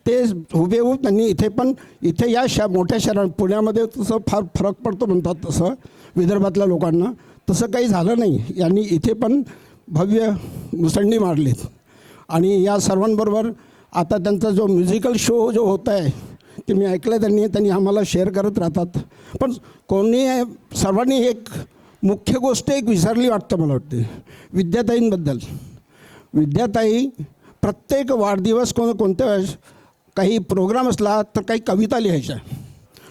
ते हुबेहूब त्यांनी इथे पण, इथे या मोठ्या शहरात पुण्यामध्ये तसं फार फरक पडतो म्हणतात तसं विदर्भातल्या लोकांना, तसं काही झालं नाही. यांनी इथे पण भव्य मुसंडी मारलीत. आणि या सर्वांबरोबर आता त्यांचा जो म्युझिकल शो जो होत आहे ते मी ऐकलं, त्यांनी आम्हाला शेअर करत राहतात. पण सर्वांनी एक मुख्य गोष्ट एक विसरली वाटतं मला वाटते, विद्याताईंबद्दल. विद्याताई प्रत्येक वाढदिवस कोणत्या वेळेस काही प्रोग्राम असला तर काही कविता लिहायच्या,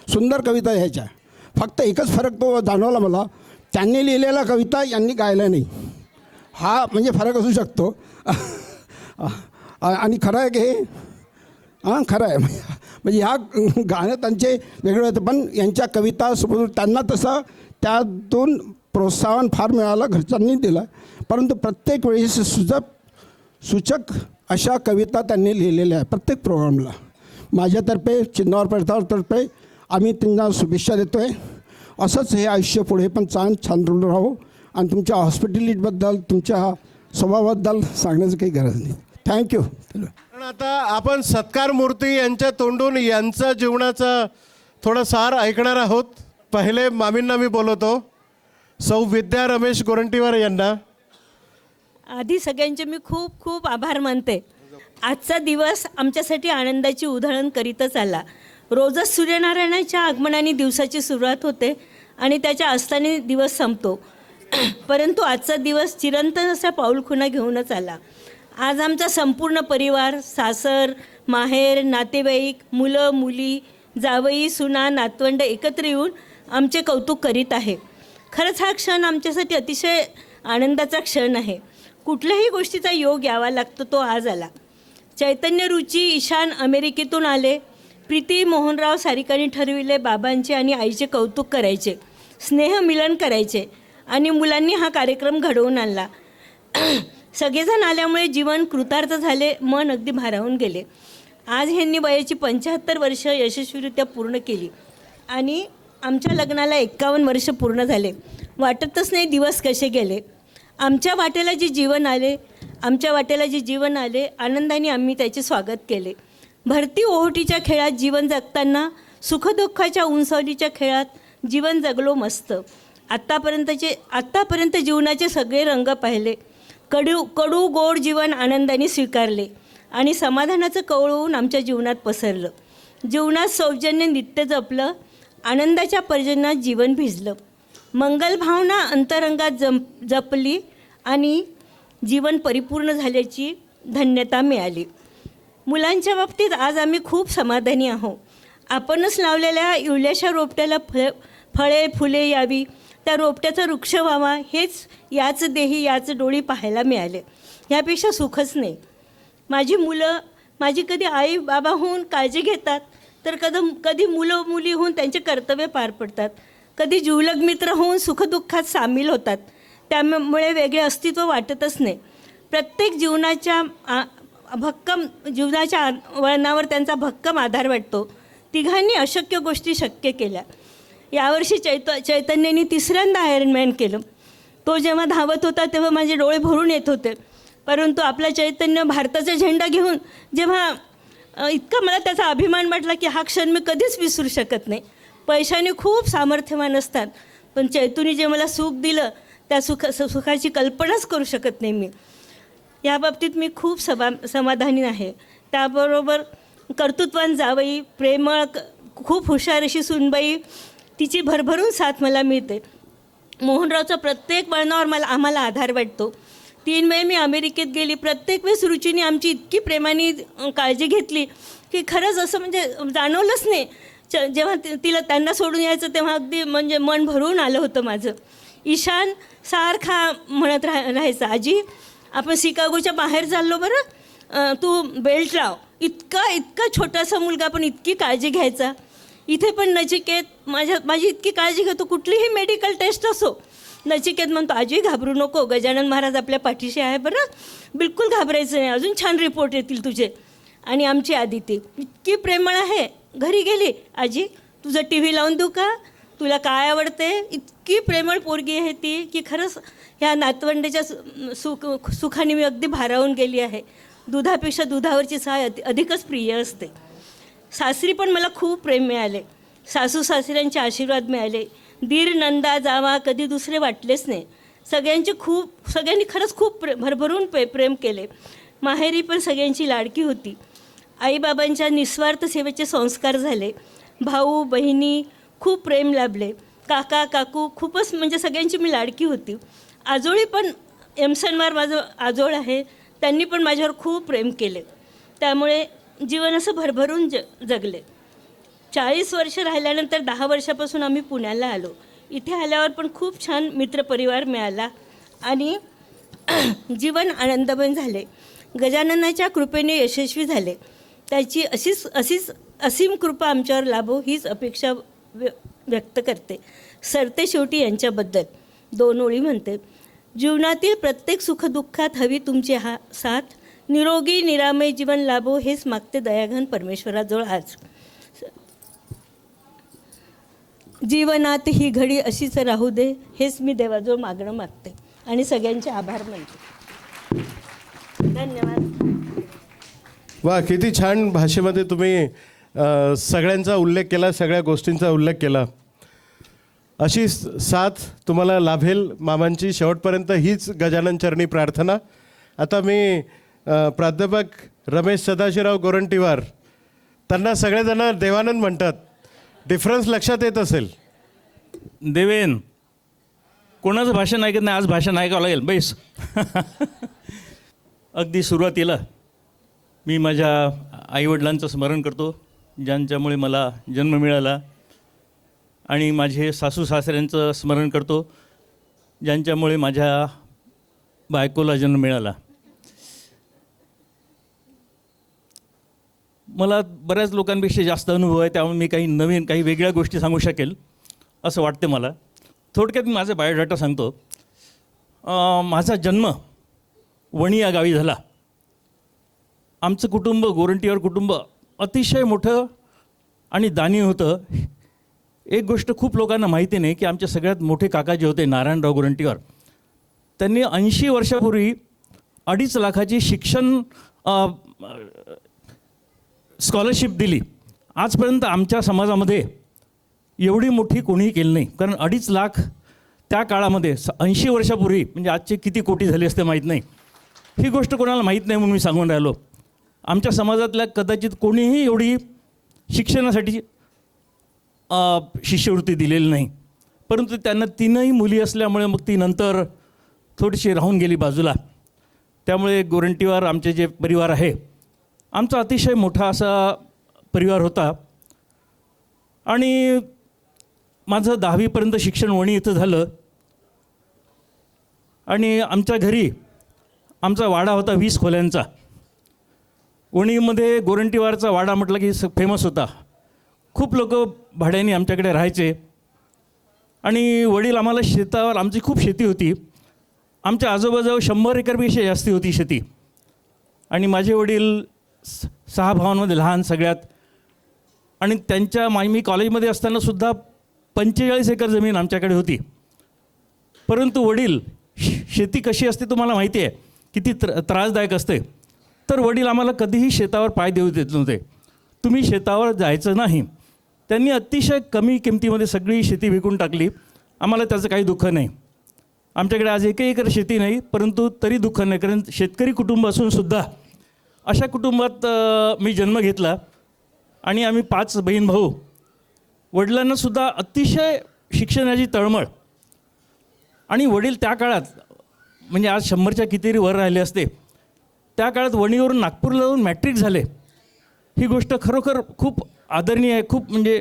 सुंदर कविता लिहायच्या. फक्त एकच फरक तो जाणवला मला, त्यांनी लिहिलेल्या कविता यांनी गायल्या नाही. हा म्हणजे फरक असू शकतो. आणि खरं आहे की हां खरं आहे. म्हणजे ह्या गाणं त्यांचे वेगळे होते, पण यांच्या कविता सोबत त्यांना तसं त्यातून प्रोत्साहन फार मिळालं, घरच्यांनी दिलं. परंतु प्रत्येक वेळेस सूचक अशा कविता त्यांनी लिहिलेल्या आहे प्रत्येक प्रोग्रामला. माझ्यातर्फे चिन्नावर परिवारातर्फे आम्ही त्यांना शुभेच्छा देतो आहे. असंच हे आयुष्य पुढे पण छान राहो. आणि तुमच्या हॉस्पिटॅलिटीबद्दल, तुमच्या स्वभावाबद्दल सांगण्याची काही गरज नाही. थँक्यू. पण आता आपण सत्कार मूर्ती यांच्या तोंडून यांचं जीवनाचं थोडं सार ऐकणार आहोत. पहिले मामींना मी बोलवतो, सौ विद्या रमेश गोरंटीवार यांना. आधी सगळ्यांचे मी खूप खूप आभार मानते. आजचा दिवस आमच्यासाठी आनंदाची उधळण करीतच आला. रोजच सूर्यनारायणाच्या आगमनाने दिवसाची सुरुवात होते आणि त्याच्या अस्ताने दिवस संपतो. परंतु आजचा दिवस चिरंतन असा पाऊलखुणा घेऊनच आला. आज आमचा संपूर्ण परिवार, सासर, माहेर, नातेवाईक, मुलं मुली, जावई, सुना, नातवंड एकत्र येऊन आमचे कौतुक करीत आहे. खरंच हा क्षण आमच्यासाठी अतिशय आनंदाचा क्षण आहे. कुठल्याही गोष्टीचा योग यावा लागतो, तो आज आला. चैतन्य रुची ईशान अमेरिकेतून आले. प्रीती मोहनराव सारिकांनी ठरविले बाबांचे आणि आईचे कौतुक करायचे, स्नेहमिलन करायचे आणि मुलांनी हा कार्यक्रम घडवून आणला. सगळेजण आल्यामुळे जीवन कृतार्थ झाले, मन अगदी भारावून गेले. आज ह्यांनी वयाची 75 वर्ष यशस्वीरित्या पूर्ण केली आणि आमच्या लग्नाला 51 वर्ष पूर्ण झाले. वाटतच नाही दिवस कसे गेले. आमच्या वाटेला जे जीवन आले, आनंदाने आम्ही त्याचे स्वागत केले. भरती ओहोटीच्या खेळात जीवन जगताना सुखदुःखाच्या उंचावलीच्या खेळात जीवन जगलो मस्त. आत्तापर्यंत जीवनाचे सगळे रंग पाहिले. कडू गोड जीवन आनंदाने स्वीकारले आणि समाधानाचं कवळवून आमच्या जीवनात पसरलं. जीवनात सौजन्य नित्य जपलं, आनंदाच्या पर्जन्यात जीवन भिजलं. मंगल भावना अंतरंगात जपली आणि जीवन परिपूर्ण झाल्याची धन्यता मिळाली. मुलांच्या बाबतीत आज आम्ही खूप समाधानी आहोत. आपणच लावलेल्या इवल्याशा रोपट्याला फळे फुले यावी, त्या रोपट्याचा वृक्ष व्हावा, हेच याच देही याच डोळी पाहायला मिळाले. ह्यापेक्षा सुखच नाही. माझी मुलं माझी कधी आई बाबा होऊन काळजी घेतात, तर कधी मुलं मुली होऊन त्यांचे कर्तव्य पार पडतात, कधी जीवलग मित्र होऊन सुखदुःखात सामील होतात. त्यामुळे वेगळे अस्तित्व वाटतच नाही. प्रत्येक जीवनाच्या वळणावर त्यांचा भक्कम आधार वाटतो. तिघांनी अशक्य गोष्टी शक्य केल्या. यावर्षी चैतन्याने 3ऱ्यांदा आयर्नमॅन केलं. तो जेव्हा धावत होता तेव्हा माझे डोळे भरून येत होते. परंतु आपला चैतन्य भारताचा झेंडा घेऊन जेव्हा इतका मला त्याचा अभिमान वाटला की हा क्षण मी कधीच विसरू शकत नाही. पैशाने खूप सामर्थ्यवान असतात, पण चैतूने जे मला सुख दिलं त्या सुखाची कल्पनाच करू शकत नाही मी. या बाबतीत मी खूप समाधानी आहे. त्याबरोबर कर्तृत्वान जावई, प्रेमळ, खूप हुशार अशी सुनबाई, तिची भरभरून साथ मला मिळते. मोहनरावचा प्रत्येक वळणावर आम्हाला आधार वाटतो. 3 वेळी मी अमेरिकेत गेली. प्रत्येक वेळेस रुचीने आमची इतकी प्रेमाने काळजी घेतली की खरंच असं म्हणजे जाणवलंच नाही. जेव्हा तिला त्यांना सोडून यायचं तेव्हा अगदी म्हणजे मन भरून आलं होतं माझं. ईशान सारखा म्हणत राहायचा, आजी आपण शिकागोच्या बाहेर चाललो बरं, तू बेल्ट लाव. इतका छोटासा मुलगा पण इतकी काळजी घ्यायचा. इथे पण नचिकेत माझी इतकी काळजी घेतो. कुठलीही मेडिकल टेस्ट असो, नचिकेत म्हणतो आजी घाबरू नको, गजानन महाराज आपल्या पाठीशी आहे बरं, बिलकुल घाबरायचं नाही, अजून छान रिपोर्ट येतील तुझे. आणि आमची आदिती इतकी प्रेमळ आहे. घरी गेली, आजी तुझं टी व्ही लावून देऊ का, तुला काय आवडते. इतकी प्रेमळ पोरगी आहे ती की खरंच ह्या नातवंडाच्या सुखाने मी अगदी भारावून गेली आहे. दुधापेक्षा दुधावरची साय अधिकच प्रिय असते. सासरी पण मला खूप प्रेम मिळाले. सासू सासऱ्यांचे आशीर्वाद मिळाले. दीर नंदा जावा कधी दुसरे वाटलेच नाही. सगळ्यांनी खरंच खूप भरभरून प्रेम केले. माहेरी पण सगळ्यांची लाडकी होती. आईबाबांच्या निस्वार्थ सेवेचे संस्कार झाले. भाऊ बहिणी खूप प्रेम लाभले. काका काकू खूपच म्हणजे सगळ्यांची मी लाडकी होती. आजोळी पण एमसनमार माझं आजोळ आहे, त्यांनी पण माझ्यावर खूप प्रेम केले. त्यामुळे जीवन असं भरभरून जगले. 40 वर्ष राहिल्यानंतर 10 वर्षापासून आम्ही पुण्याला आलो. इथे आल्यावर पण खूप छान मित्रपरिवार मिळाला आणि जीवन आनंदमय झाले. गजाननाच्या कृपेने यशस्वी झाले. त्याची अशीच असीम कृपा आमच्यावर लाभो हीच अपेक्षा व्यक्त करते. सरते शेवटी यांच्याबद्दल 2 ओळी म्हणते. जीवनातील प्रत्येक सुखदुःखात हवी तुमची साथ, निरोगी निरामय जीवन लाभो हेच मागते दयाघन परमेश्वराजवळ आज. जीवनात ही घडी अशीच राहू दे हेच मी देवाजवळ मागणं मागते आणि सगळ्यांचे आभार मानते. धन्यवाद. वा, किती छान भाषेमध्ये तुम्ही सगळ्यांचा उल्लेख केला, सगळ्या गोष्टींचा उल्लेख केला. अशी साथ तुम्हाला लाभेल मामांची शेवटपर्यंत, हीच गजानन चरणी प्रार्थना. आता मी प्राध्यापक रमेश सदाशिवराव गोरंटीवार, त्यांना सगळेजण देवानंद म्हणतात. डिफरन्स लक्षात येत असेल. देवेन, कोणाचं भाषण ऐकत नाही, आज भाषण ऐकावं लागेल. बैस. अगदी सुरुवातीला मी माझ्या आईवडिलांचं स्मरण करतो, ज्यांच्यामुळे मला जन्म मिळाला, आणि माझे सासू सासऱ्यांचं स्मरण करतो, ज्यांच्यामुळे माझ्या बायकोला जन्म मिळाला. मला बऱ्याच लोकांपेक्षा जास्त अनुभव आहे, त्यामुळे मी काही नवीन काही वेगळ्या गोष्टी सांगू शकेल असं वाटते मला. थोडक्यात मी माझा बायोडाटा सांगतो. माझा जन्म वणी या गावी झाला. आमचं कुटुंब, गोरंटीवार कुटुंब, अतिशय मोठं आणि दानी होतं. एक गोष्ट खूप लोकांना माहिती नाही की आमचे सगळ्यात मोठे काका जे होते नारायणराव गोरंटीवार, त्यांनी 80 वर्षापूर्वी 2.5 लाखाची शिक्षण स्कॉलरशिप दिली. आजपर्यंत आमच्या समाजामध्ये एवढी मोठी कोणीही केली नाही. कारण 2.5 लाख त्या काळामध्ये 80 वर्षापूर्वी, म्हणजे आजचे किती कोटी झाले असते माहीत नाही. ही गोष्ट कोणाला माहीत नाही म्हणून मी सांगून राहिलो. आमच्या समाजातल्या कदाचित कोणीही एवढी शिक्षणासाठी शिष्यवृत्ती दिलेली नाही. परंतु त्यांना 3ही मुली असल्यामुळे मग ती नंतर थोडीशी राहून गेली बाजूला. त्यामुळे गोरंटीवार आमचे जे परिवार आहे, आमचा अतिशय मोठा असा परिवार होता. आणि माझं 10वीपर्यंत शिक्षण वणी इथं झालं. आणि आमच्या घरी आमचा वाडा होता 20 खोल्यांचा. वणीमध्ये गोरंटीवारचा वाडा म्हटलं की फेमस होता. खूप लोक भाड्याने आमच्याकडे राहायचे. आणि वडील आम्हाला शेतावर, आमची खूप शेती होती. आमच्या आजोबाजवळ 100 एकरपेक्षा जास्ती होती शेती. आणि माझे वडील 6 भावांमध्ये लहान सगळ्यात. आणि त्यांच्या मी कॉलेजमध्ये असतानासुद्धा 45 एकर जमीन आमच्याकडे होती. परंतु वडील, शेती कशी असते तुम्हाला माहिती आहे, किती त्रासदायक असते. तर वडील आम्हाला कधीही शेतावर पाय देऊ देत नव्हते. तुम्ही शेतावर जायचं नाही. त्यांनी अतिशय कमी किमतीमध्ये सगळी शेती विकून टाकली. आम्हाला त्याचं काही दुःख नाही. आमच्याकडे आज 1 एकर शेती नाही, परंतु तरी दुःख नाही, कारण शेतकरी कुटुंब असूनसुद्धा अशा कुटुंबात मी जन्म घेतला. आणि आम्ही 5 बहीण भाऊ. वडिलांनासुद्धा अतिशय शिक्षणाची तळमळ. आणि वडील त्या काळात, म्हणजे आज 100च्या कितीतरी वर राहिले असते, त्या काळात वणीवरून नागपूरला जाऊन मॅट्रिक झाले. ही गोष्ट खरोखर खूप आदरणीय आहे. खूप म्हणजे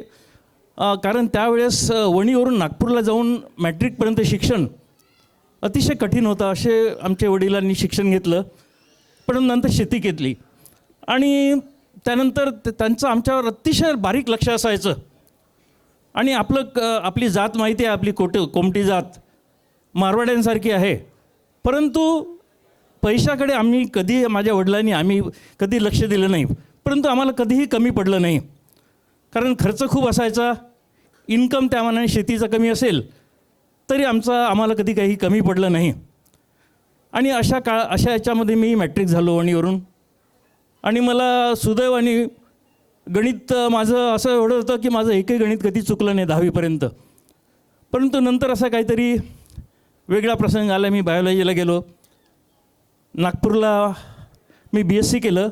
कारण त्यावेळेस वणीवरून नागपूरला जाऊन मॅट्रिकपर्यंत शिक्षण अतिशय कठीण होतं. असे आमच्या वडिलांनी शिक्षण घेतलं, पण नंतर शेती घेतली. आणि त्यानंतर त्यांचं आमच्यावर अतिशय बारीक लक्ष असायचं. आणि आपली जात माहिती आहे, आपली कोमटी जात मारवाड्यांसारखी आहे. परंतु पैशाकडे आम्ही कधी लक्ष दिलं नाही. परंतु आम्हाला कधीही कमी पडलं नाही, कारण खर्च खूप असायचा. इन्कम त्या मानाने शेतीचा कमी असेल तरी आम्हाला कधी काही कमी पडलं नाही. आणि अशा याच्यामध्ये मी मॅट्रिक झालो वणीवरून. आणि मला सुदैवाने गणित माझं असं एवढं होतं की माझं एकही गणित कधी चुकलं नाही 10वीपर्यंत. परंतु नंतर असा काहीतरी वेगळा प्रसंग आला. मी बायोलॉजीला गेलो. नागपूरला मी BSc केलं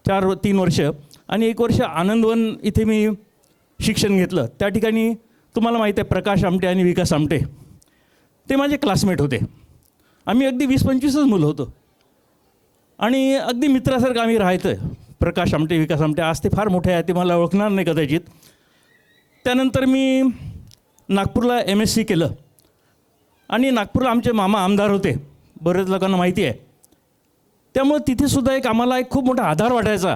3 वर्ष. आणि 1 वर्ष आनंदवन इथे मी शिक्षण घेतलं. त्या ठिकाणी तुम्हाला माहीत आहे प्रकाश आमटे आणि विकास आमटे, ते माझे क्लासमेट होते. आम्ही अगदी 20-25च मुलं होतो. आणि अगदी मित्रासारखं आम्ही राहायचं. प्रकाश आमटे, विकास आमटे. आज ते फार मोठे आहे, ते मला ओळखणार नाही कदाचित. त्यानंतर मी नागपूरला MSc केलं. आणि नागपूरला आमचे मामा आमदार होते, बरेच लोकांना माहिती आहे. त्यामुळे तिथेसुद्धा आम्हाला एक खूप मोठा आधार वाटायचा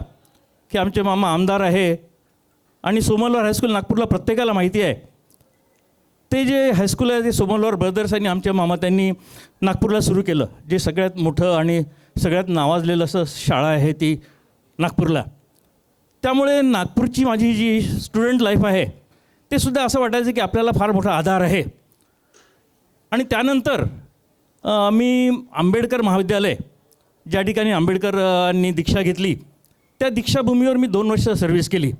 की आमचे मामा आमदार आहे आणि सोमलवार हायस्कूल नागपूरला प्रत्येकाला माहिती आहे. ते जे हायस्कूल आहे ते सोमलवार ब्रदर्स आणि आमच्या मामा त्यांनी नागपूरला सुरू केलं, जे सगळ्यात मोठं आणि सगळ्यात नावाजलेलं असं शाळा आहे ती नागपूरला. त्यामुळे नागपूरची माझी जी स्टुडंट लाईफ आहे ते सुद्धा असं वाटायचं की आपल्याला फार मोठा आधार आहे. आणि त्यानंतर मी आंबेडकर महाविद्यालय, ज्या ठिकाणी आंबेडकरांनी दीक्षा घेतली, त्या दीक्षाभूमीवर मी 2 वर्ष सर्व्हिस केली.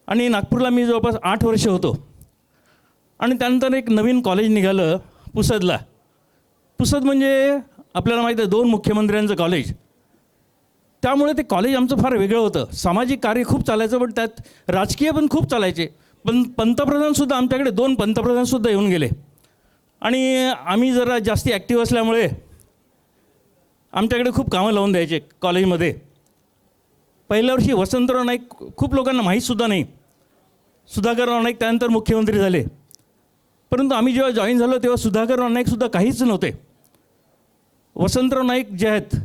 आणि नागपूरला मी जवळपास 8 वर्ष होतो. आणि त्यानंतर एक नवीन कॉलेज निघालं पुसदला. पुसद म्हणजे आपल्याला माहीत आहे 2 मुख्यमंत्र्यांचं कॉलेज. त्यामुळे ते कॉलेज आमचं फार वेगळं होतं. सामाजिक कार्य खूप चालायचं, पण त्यात राजकीय पण खूप चालायचे. पण पंतप्रधानसुद्धा आमच्याकडे 2 पंतप्रधानसुद्धा येऊन गेले. आणि आम्ही जरा जास्ती ॲक्टिव्ह असल्यामुळे आमच्याकडे खूप कामं लावून द्यायचे कॉलेजमध्ये. पहिल्या वर्षी वसंतराव नाईक खूप लोकांना माहीतसुद्धा नाही. सुधाकरराव नाईक त्यानंतर मुख्यमंत्री झाले. परंतु आम्ही जेव्हा जॉईन झालो तेव्हा सुधाकरराव नाईकसुद्धा काहीच नव्हते. वसंतराव नाईक जे आहेत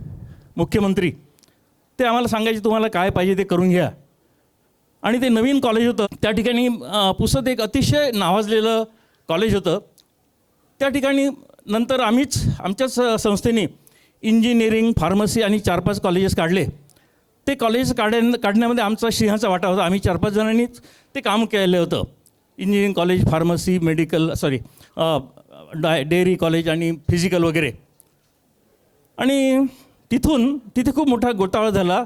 मुख्यमंत्री, ते आम्हाला सांगायचे तुम्हाला काय पाहिजे ते करून घ्या. आणि ते नवीन कॉलेज होतं, त्या ठिकाणी पुसद एक अतिशय नावाजलेलं कॉलेज होतं. त्या ठिकाणी नंतर आमच्याच संस्थेने इंजिनिअरिंग, फार्मसी आणि 4-5 कॉलेजेस काढले. ते कॉलेज काढण्यामध्ये आमचा सिंहाचा वाटा होता. आम्ही 4-5 जणांनीच ते काम केलं होतं. Engineering college, pharmacy, medical, dairy college आणि फिजिकल वगैरे. आणि तिथे खूप मोठा घोटाळा झाला.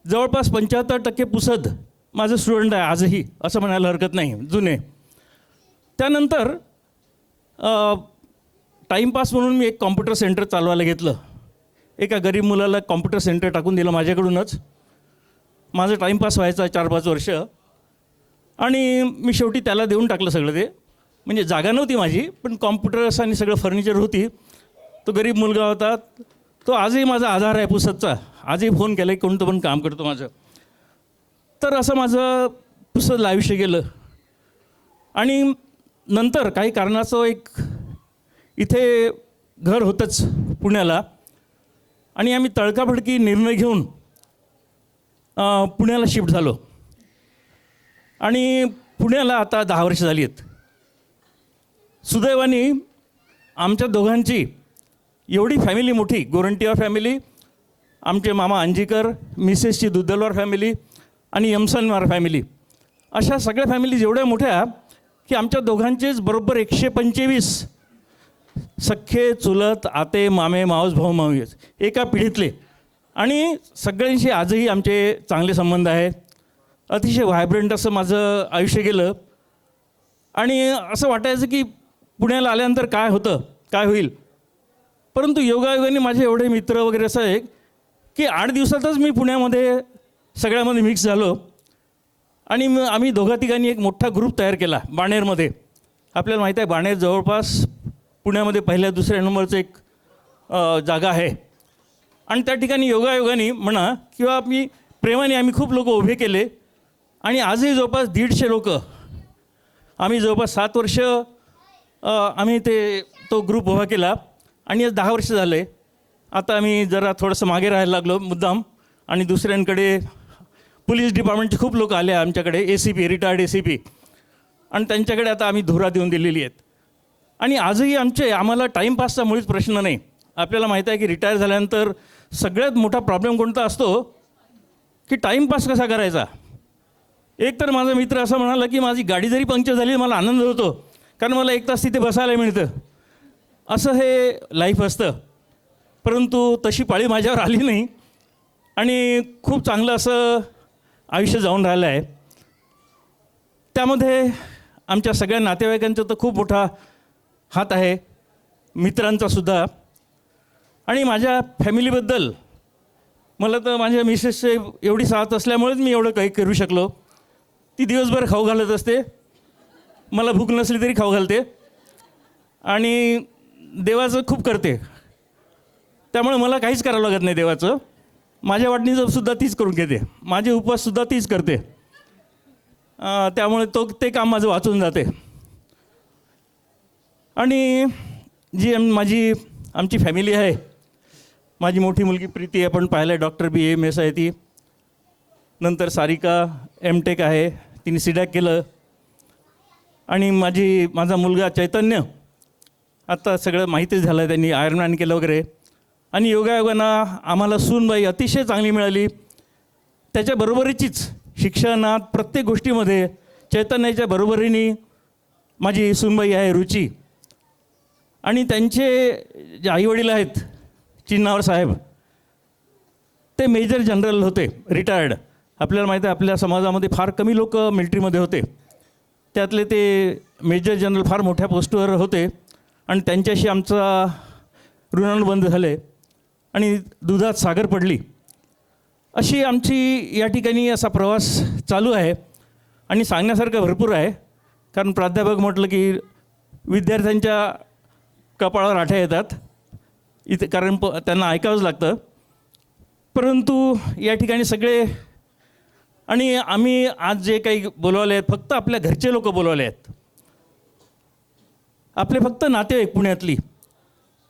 जवळपास 75% पुसद माझं स्टुडंट आहे आजही, असं म्हणायला हरकत नाही, जुने. त्यानंतर टाईमपास म्हणून मी एक कॉम्प्युटर सेंटर चालवायला घेतलं. एका गरीब मुलाला कॉम्प्युटर सेंटर टाकून दिलं माझ्याकडूनच. माझं टाईमपास व्हायचा 4-5 वर्ष. आणि मी शेवटी त्याला देऊन टाकलं सगळं ते. म्हणजे जागा नव्हती माझी, पण कॉम्प्युटर्स आणि सगळं फर्निचर होती. तो गरीब मुलगा होता. तो आजही माझा आधार आहे पुसदचा. आजही फोन केला की कोणतं पण काम करतो माझं. तर असं माझं पुसदला आयुष्य गेलं. आणि नंतर काही कारणाचं एक इथे घर होतंच पुण्याला. आणि आम्ही तडकाफडकी निर्णय घेऊन पुण्याला शिफ्ट झालो. आणि पुण्याला आता 10 वर्ष झाली आहेत. सुदैवाने आमच्या दोघांची एवढी फॅमिली मोठी, गोरंटिया फॅमिली, आमचे मामा अंजीकर, मिसेसची दुद्धलवार फॅमिली आणि यमसनवार फॅमिली, अशा सगळ्या फॅमिलीज एवढ्या मोठ्या की आमच्या दोघांचेच बरोबर 125 सख्खे, चुलत, आते, मामे, मावस, भाऊ, मावस एका पिढीतले. आणि सगळ्यांशी आजही आमचे चांगले संबंध आहेत. अतिशय व्हायब्रंट असं माझं आयुष्य गेलं. आणि असं वाटायचं की पुण्याला आल्यानंतर काय होईल. परंतु योगायोगाने माझे एवढे मित्र वगैरे असं आहे की 8 दिवसातच मी पुण्यामध्ये सगळ्यामध्ये मिक्स झालो. आणि आम्ही दोघा-तिघांनी एक मोठा ग्रुप तयार केला बाणेरमध्ये. आपल्याला माहीत आहे बाणेर जवळपास पुण्यामध्ये 1-2 नंबरचं एक जागा आहे. आणि त्या ठिकाणी योगायोगाने म्हणा किंवा प्रेमाने आम्ही खूप लोक उभे केले. आणि आजही जवळपास 150 लोक आम्ही जवळपास 7 वर्ष आम्ही तो ग्रुप उभा केला. आणि आज 10 वर्ष झाले. आता आम्ही जरा थोडंसं मागे राहायला लागलो मुद्दाम. आणि दुसऱ्यांकडे पोलीस डिपार्टमेंटचे खूप लोक आले आमच्याकडे, ACP, रिटायर्ड ACP. आणि त्यांच्याकडे आता आम्ही धुरा देऊन दिलेली आहेत. आणि आजही आम्हाला टाईमपासचा मुळीच प्रश्न नाही. आपल्याला माहीत आहे की रिटायर झाल्यानंतर सगळ्यात मोठा प्रॉब्लेम कोणता असतो की टाईमपास कसा करायचा. एक तर माझा मित्र असं म्हणाला की माझी गाडी जरी पंक्चर झाली मला आनंद होतो, कारण मला 1 तास तिथे बसायला मिळतं. असं हे लाईफ असतं. परंतु तशी पाळी माझ्यावर आली नाही. आणि खूप चांगलं असं आयुष्य जाऊन राहिलं आहे. त्यामध्ये आमच्या सगळ्या नातेवाईकांचा तर खूप मोठा हात आहे, मित्रांचासुद्धा. आणि माझ्या फॅमिलीबद्दल मला तर माझ्या मिसेसचे एवढी साथ असल्यामुळेच मी एवढं काही करू शकलो. ती दिवसभर खाऊ घालत असते, मला भूक नसली तरी खाऊ घालते. आणि देवाचं खूप करते. त्यामुळे मला काहीच करावं लागत नाही देवाचं. माझ्या वाटणीचं सुद्धा तीच करून घेते. माझे उपवाससुद्धा तीच करते. त्यामुळे ते काम माझं वाचून जाते. आणि जी आमची फॅमिली आहे, माझी मोठी मुलगी प्रीती, आपण पाहिलं आहे, डॉक्टर BAMS आहे ती. नंतर सारिका एमटेक आहे, तिने सीडॅक केलं. आणि माझा मुलगा चैतन्य, आत्ता सगळं माहितीच झालं, त्यांनी आयर्नमॅन केलं वगैरे. आणि योगायोगानं आम्हाला सूनबाई अतिशय चांगली मिळाली. त्याच्या बरोबरीचीच शिक्षणात प्रत्येक गोष्टीमध्ये चैतन्याच्या बरोबरीने माझी सूनबाई आहे रुची. आणि त्यांचे जे आईवडील आहेत चिन्नावर साहेब, ते मेजर जनरल होते, रिटायर्ड. आपल्याला माहीत आहे आपल्या समाजामध्ये फार कमी लोक मिलिटरीमध्ये होते, त्यातले ते मेजर जनरल फार मोठ्या पोस्टवर होते. आणि त्यांच्याशी आमचा ऋणानुबंध झाले आणि दुधात सागर पडली. अशी आमची या ठिकाणी असा प्रवास चालू आहे. आणि सांगण्यासारखं भरपूर आहे, कारण प्राध्यापक म्हटलं की विद्यार्थ्यांच्या कपाळावर आठ्या येतात इथे, कारण त्यांना ऐकावंच लागतं. परंतु या ठिकाणी सगळे, आणि आम्ही आज जे काही बोलवले आहेत फक्त आपल्या घरचे लोक बोलवले आहेत, आपले फक्त नातेवाईक पुण्यातली.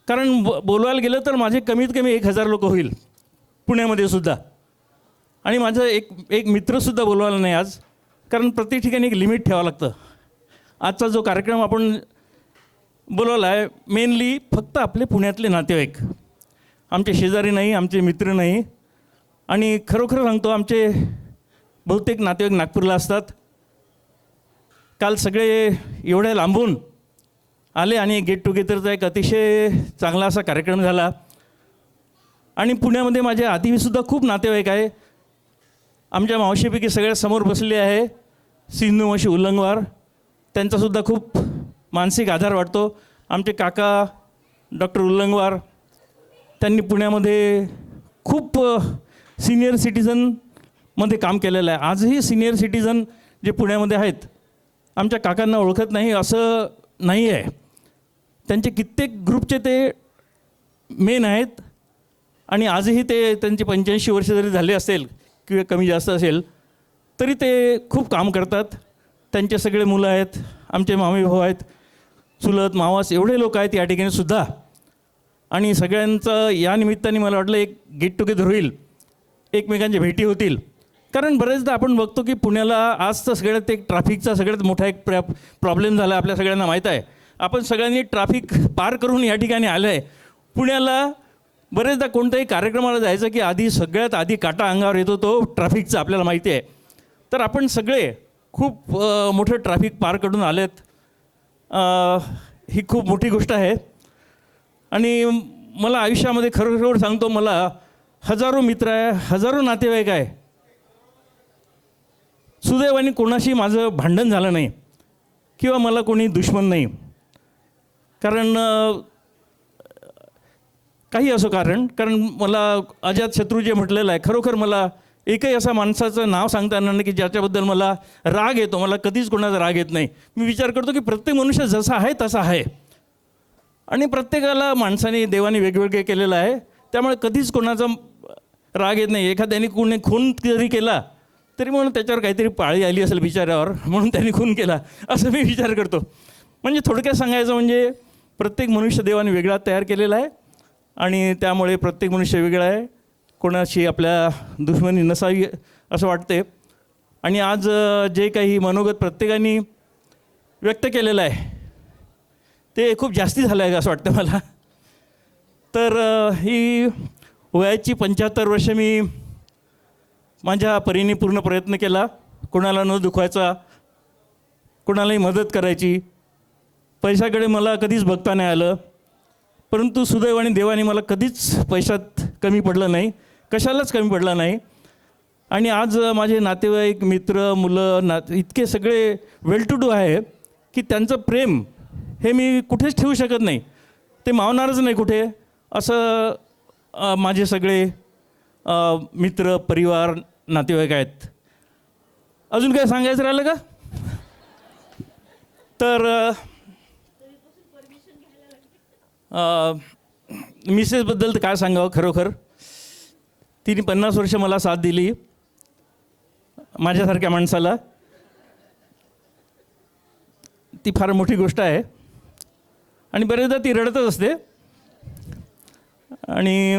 कारण बोलवायला गेलं तर माझे कमीत कमी 1000 लोक होईल पुण्यामध्ये सुद्धा. आणि माझं एक मित्रसुद्धा बोलवायला नाही आज, कारण प्रत्येक ठिकाणी एक लिमिट ठेवावं लागतं. आजचा जो कार्यक्रम आपण बोलवला आहे मेनली फक्त आपले पुण्यातले नातेवाईक, आमचे शेजारी नाही, आमचे मित्र नाही. आणि खरोखर सांगतो, आमचे बहुतेक नातेवाईक नागपूरला असतात. काल सगळे एवढ्या लांबून आले आणि गेट टुगेदरचा एक अतिशय चांगला असा कार्यक्रम झाला. आणि पुण्यामध्ये माझ्या आधीसुद्धा खूप नातेवाईक आहे. आमच्या मावशीपैकी सगळ्यात समोर बसले आहे सिंधू मावशी उल्लंगवार, त्यांचासुद्धा खूप मानसिक आधार वाटतो. आमचे काका डॉक्टर उल्लंगवार, त्यांनी पुण्यामध्ये खूप सिनियर सिटीजनमध्ये काम केलेलं आहे. आजही सिनियर सिटीजन जे पुण्यामध्ये आहेत आमच्या काकांना ओळखत नाही असं नाही आहे. त्यांचे कित्येक ग्रुपचे ते मेन आहेत. आणि आजही ते त्यांची 85 वर्ष जरी झाले असेल किंवा कमी जास्त असेल तरी ते खूप काम करतात. त्यांचे सगळे मुलं आहेत, आमचे मामे भाऊ आहेत, चुलत मावस एवढे लोक आहेत या ठिकाणी सुद्धा. आणि सगळ्यांचं या निमित्ताने मला वाटलं एक गेट टुगेदर होईल, एकमेकांच्या भेटी होतील. कारण बरेचदा आपण बघतो की पुण्याला आज तर सगळ्यात एक ट्रॅफिकचा सगळ्यात मोठा एक प्रॉब्लेम झाला, आपल्या सगळ्यांना माहीत आहे. आपण सगळ्यांनी ट्रॅफिक पार करून या ठिकाणी आलं आहे. पुण्याला बरेचदा कोणत्याही कार्यक्रमाला जायचं की आधी सगळ्यात आधी काटा अंगावर येतो तो ट्रॅफिकचा, आपल्याला माहिती आहे. तर आपण सगळे खूप मोठं ट्रॅफिक पार करून आलेत, ही खूप मोठी गोष्ट आहे. आणि मला आयुष्यामध्ये खरोखर सांगतो, मला हजारो मित्र आहे, हजारो नातेवाईक आहे. सुदैवाने कोणाशी माझं भांडण झालं नाही किंवा मला कोणी दुश्मन नाही. कारण काही असो कारण मला अजातशत्रू जे म्हटलेलं आहे, खरोखर मला एकही असा माणसाचं नाव सांगता येणार नाही की ज्याच्याबद्दल मला राग येतो. मला कधीच कोणाचा राग येत नाही. मी विचार करतो की प्रत्येक मनुष्य जसा आहे तसा आहे. आणि प्रत्येकाला माणसाने देवाने वेगवेगळे केलेलं आहे, त्यामुळे कधीच कोणाचा राग येत नाही. एखाद्याने कोणी खून जरी केला तरी म्हणून त्याच्यावर काहीतरी पाळी आली असेल बिचाऱ्यावर, म्हणून त्यांनी खून केला असं मी विचार करतो. म्हणजे थोडक्यात सांगायचं म्हणजे प्रत्येक मनुष्य देवाने वेगळा तयार केलेला आहे आणि त्यामुळे प्रत्येक मनुष्य वेगळा आहे. कोणाशी आपल्या दुश्मनी नसावी असं वाटते. आणि आज जे काही मनोगत प्रत्येकाने व्यक्त केलेलं आहे ते खूप जास्ती झालं आहे असं वाटतं मला. तर ही वयाची 75 वर्ष मी माझ्या परीने पूर्ण प्रयत्न केला, कोणाला न दुखवायचा, कोणालाही मदत करायची. पैशाकडे मला कधीच बघता नाही आलं, परंतु सुदैवाने देवाने मला कधीच पैशात कमी पडलं नाही, कशालाच कमी पडला नाही. आणि आज माझे नातेवाईक, मित्र, मुलं इतके सगळे वेल टू डू आहे की त्यांचं प्रेम हे मी कुठेच ठेवू शकत नाही, ते मावणारच नाही कुठे. असं माझे सगळे मित्र, परिवार, नातेवाईक आहेत. अजून काय सांगायचं राहिलं का? तर मिसेसबद्दल तर काय सांगावं, खरोखर तिने 50 वर्ष मला साथ दिली, माझ्यासारख्या माणसाला. ती फार मोठी गोष्ट आहे. आणि बरेचदा ती रडतच असते. आणि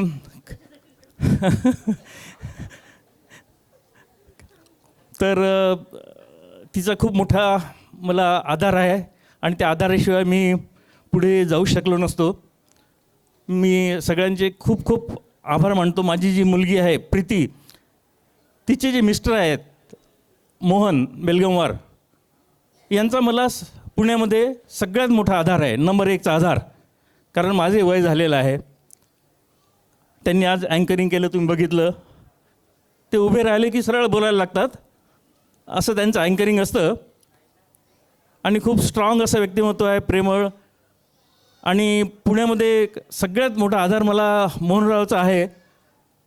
तर तिचा खूप मोठा मला आधार आहे आणि त्या आधाराशिवाय मी पुढे जाऊ शकलो नसतो. मी सगळ्यांचे खूप खूप आभार मानतो. माझी जी मुलगी आहे प्रीती, तिचे जे मिस्टर आहेत मोहन बेलगमवार, यांचा मला पुण्यामध्ये सगळ्यात मोठा आधार आहे, नंबर 1चा आधार. कारण माझे वय झालेलं आहे. त्यांनी आज अँकरिंग केलं, तुम्ही बघितलं. ते उभे राहिले की सरळ बोलायला लागतात, असं त्यांचं अँकरिंग असतं. आणि खूप स्ट्रॉंग असं व्यक्तिमत्व आहे, प्रेमळ. आणि पुण्यामध्ये सगळ्यात मोठा आधार मला मोहनरावचा आहे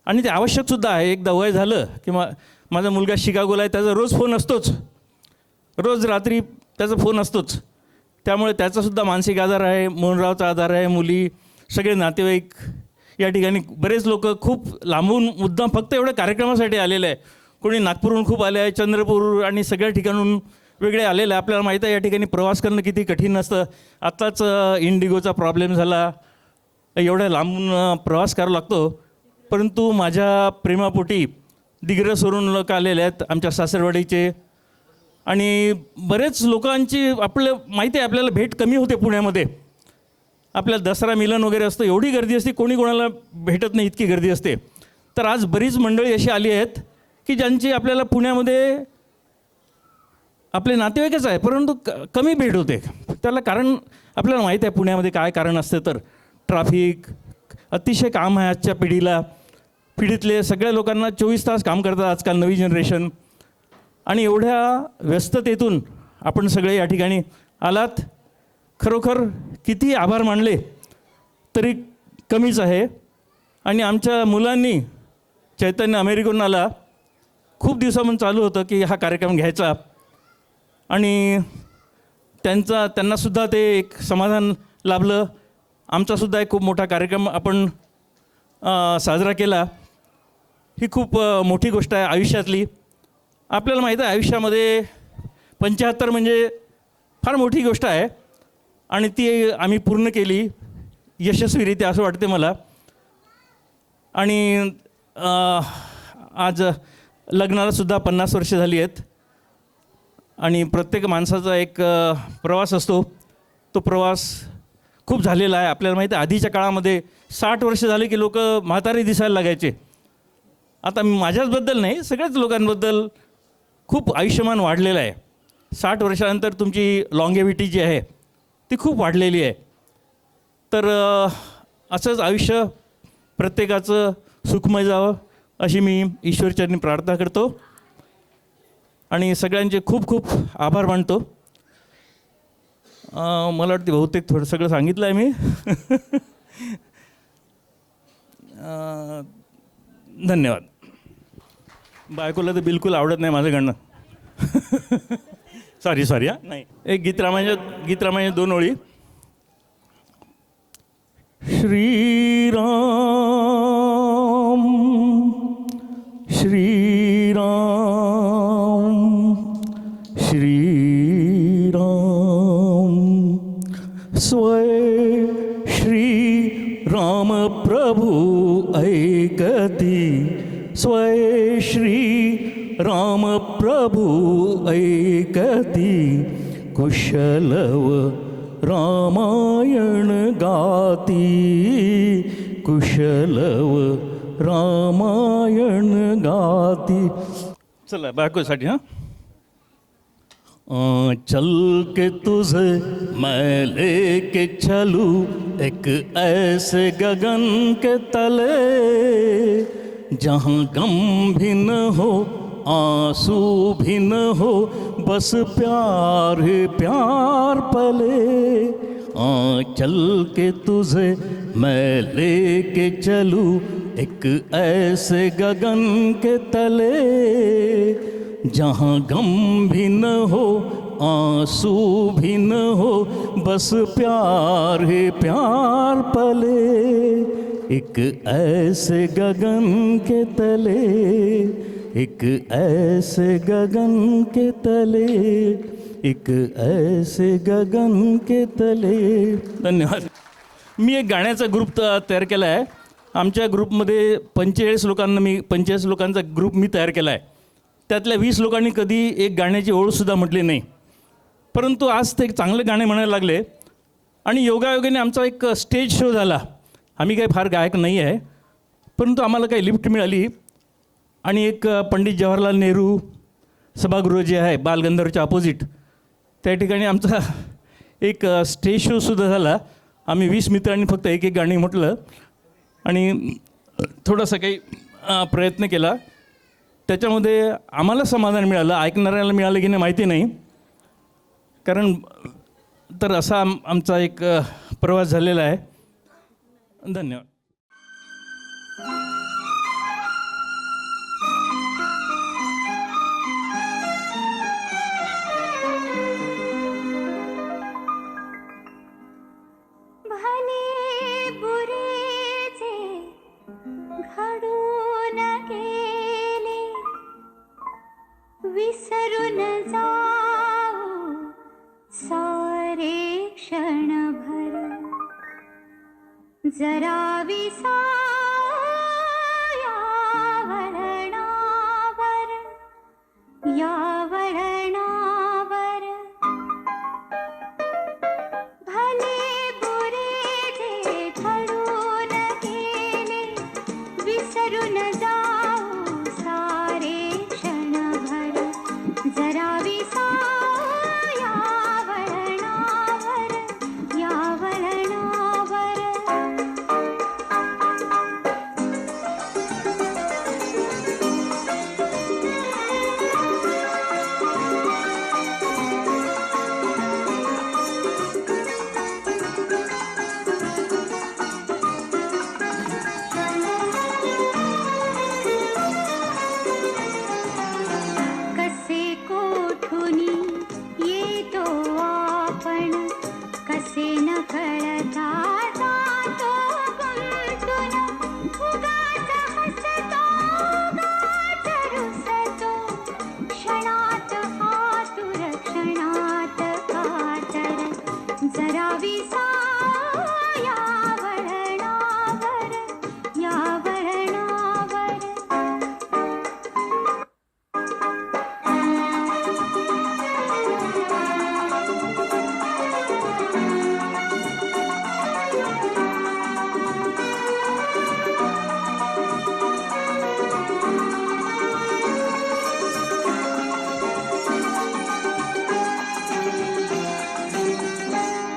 आणि ते आवश्यकसुद्धा आहे. एकदा वय झालं की माझा मुलगा शिकागोला आहे, त्याचा रोज फोन असतोच, रोज रात्री त्याचा फोन असतोच. त्यामुळे त्याचासुद्धा मानसिक आधार आहे, मोहनरावचा आधार आहे. मुली, सगळे नातेवाईक, या ठिकाणी बरेच लोक खूप लांबून मुद्दाम फक्त एवढ्या कार्यक्रमासाठी आलेले आहे. कोणी नागपूरहून खूप आले आहे, चंद्रपूर आणि सगळ्या ठिकाणून वेगळे आलेले आहे. आपल्याला माहीत आहे या ठिकाणी प्रवास करणं किती कठीण असतं. आत्ताच इंडिगोचा प्रॉब्लेम झाला, एवढ्या लांबून प्रवास करावा लागतो. परंतु माझ्या प्रेमापोटी दिग्रसवरून लोक आलेले आहेत, आमच्या सासरवाडीचे. आणि बरेच लोकांची आपलं माहिती आहे, आपल्याला भेट कमी होते पुण्यामध्ये. आपल्याला दसरा मिलन वगैरे असतं, एवढी गर्दी असते, कोणी कोणाला भेटत नाही, इतकी गर्दी असते. तर आज बरीच मंडळी अशी आली आहेत की ज्यांची आपल्याला पुण्यामध्ये आपले नातेवाईकच आहे, परंतु कमी भेट होते. त्याला कारण आपल्याला माहीत आहे पुण्यामध्ये काय कारण असतं. तर ट्रॅफिक, अतिशय काम आहे आजच्या पिढीतले सगळ्या लोकांना 24 तास काम करतात आजकाल नवी जनरेशन. आणि एवढ्या व्यस्ततेतून आपण सगळे या ठिकाणी आलात. खरोखर किती आभार मानले तरी कमीच आहे. आणि आमच्या मुलांनी, चैतन्य अमेरिकेहून आला, खूप दिवसापासून चालू होतं की हा कार्यक्रम घ्यायचा. आणि त्यांनासुद्धा ते एक समाधान लाभलं. आमचासुद्धा एक खूप मोठा कार्यक्रम आपण साजरा केला. ही खूप मोठी गोष्ट आहे आयुष्यातली. आपल्याला माहीत आहे आयुष्यामध्ये 75 म्हणजे फार मोठी गोष्ट आहे आणि ती आम्ही पूर्ण केली यशस्वीरित्या असं वाटते मला. आणि आज लग्नालासुद्धा 50 वर्ष झाली आहेत. आणि प्रत्येक माणसाचा एक प्रवास असतो, तो प्रवास खूप झालेला आहे. आपल्याला माहिती आहे आधीच्या काळामध्ये 60 वर्ष झाले की लोक म्हातारे दिसायला लागायचे. आता माझ्याचबद्दल नाही, सगळ्याच लोकांबद्दल खूप आयुष्यमान वाढलेलं आहे. 60 वर्षानंतर तुमची लॉंगेव्हिटी जी आहे ती खूप वाढलेली आहे. तर असंच आयुष्य प्रत्येकाचं सुखमय जावं अशी मी ईश्वरचरणी प्रार्थना करतो आणि सगळ्यांचे खूप खूप आभार मानतो. मला वाटते बहुतेक थोडं सगळं सांगितलं आहे मी. धन्यवाद. बायकोला तर बिलकुल आवडत नाही माझ्याकडनं. सॉरी हां. नाही, एक गीत रामायण 2 ओळी. श्रीराम श्रीराम श्रीराम स्वय श्री राम प्रभु ऐकती स्वय श्री राम प्रभु ऐकती कुशलव रामायण गाती कुशलव रामायण गाती. चला बायकोसाठी हां. चल के तुझे मैं लेके चलूं एक ऐसे गगन के तले जहाँ गम भी न हो आंसू भी न हो बस प्यार ही प्यार पले. चल के तुझे मैं लेके चलूं एक ऐसे गगन के तले जहाँ गम भी न हो आंसू भी न हो बस प्यार ही प्यार पले. एक ऐसे गगन के तले एक ऐसे गगन के तले एक ऐसे गगन के तले. धन्यवाद. मी एक गाण्याचा ग्रुप तयार केला आहे. आमच्या ग्रुपमध्ये 45 लोकांचा ग्रुप मी तयार केला आहे. त्यातल्या 20 लोकांनी कधी एक गाण्याची ओळसुद्धा म्हटली नाही. परंतु आज ते एक चांगले गाणे म्हणायला लागले आणि योगायोगाने आमचा एक स्टेज शो झाला. आम्ही काही फार गायक नाही आहे, परंतु आम्हाला काही लिफ्ट मिळाली आणि एक पंडित जवाहरलाल नेहरू सभागृह जे आहे बालगंधर्वच्या अपोजिट, त्या ठिकाणी आमचा एक स्टेज शोसुद्धा झाला. आम्ही 20 मित्रांनी फक्त एक गाणी म्हटलं आणि थोडासा काही प्रयत्न केला. त्याच्यामध्ये आम्हाला समाधान मिळालं, ऐकणाऱ्याला मिळालं की नाही माहिती नाही. कारण तर असा आमचा एक प्रवास झालेला आहे. धन्यवाद. भले बुरेचे घडून गेले विसरून जाऊ सारे क्षणभर, जरा या वळणावर, या वळणावर. भले बुरे जे घडून गेले विसरून जाऊ सारे क्षणभर, जरा या वळणावर, या वळणावर. कसे कोठुनी येतो आपण, कसे न कळता जातो गुंतून, उगाच हसतो उगाच रुसतो, क्षणात आतुर क्षणात कातर, जरा या वळणावर, या वळणावर.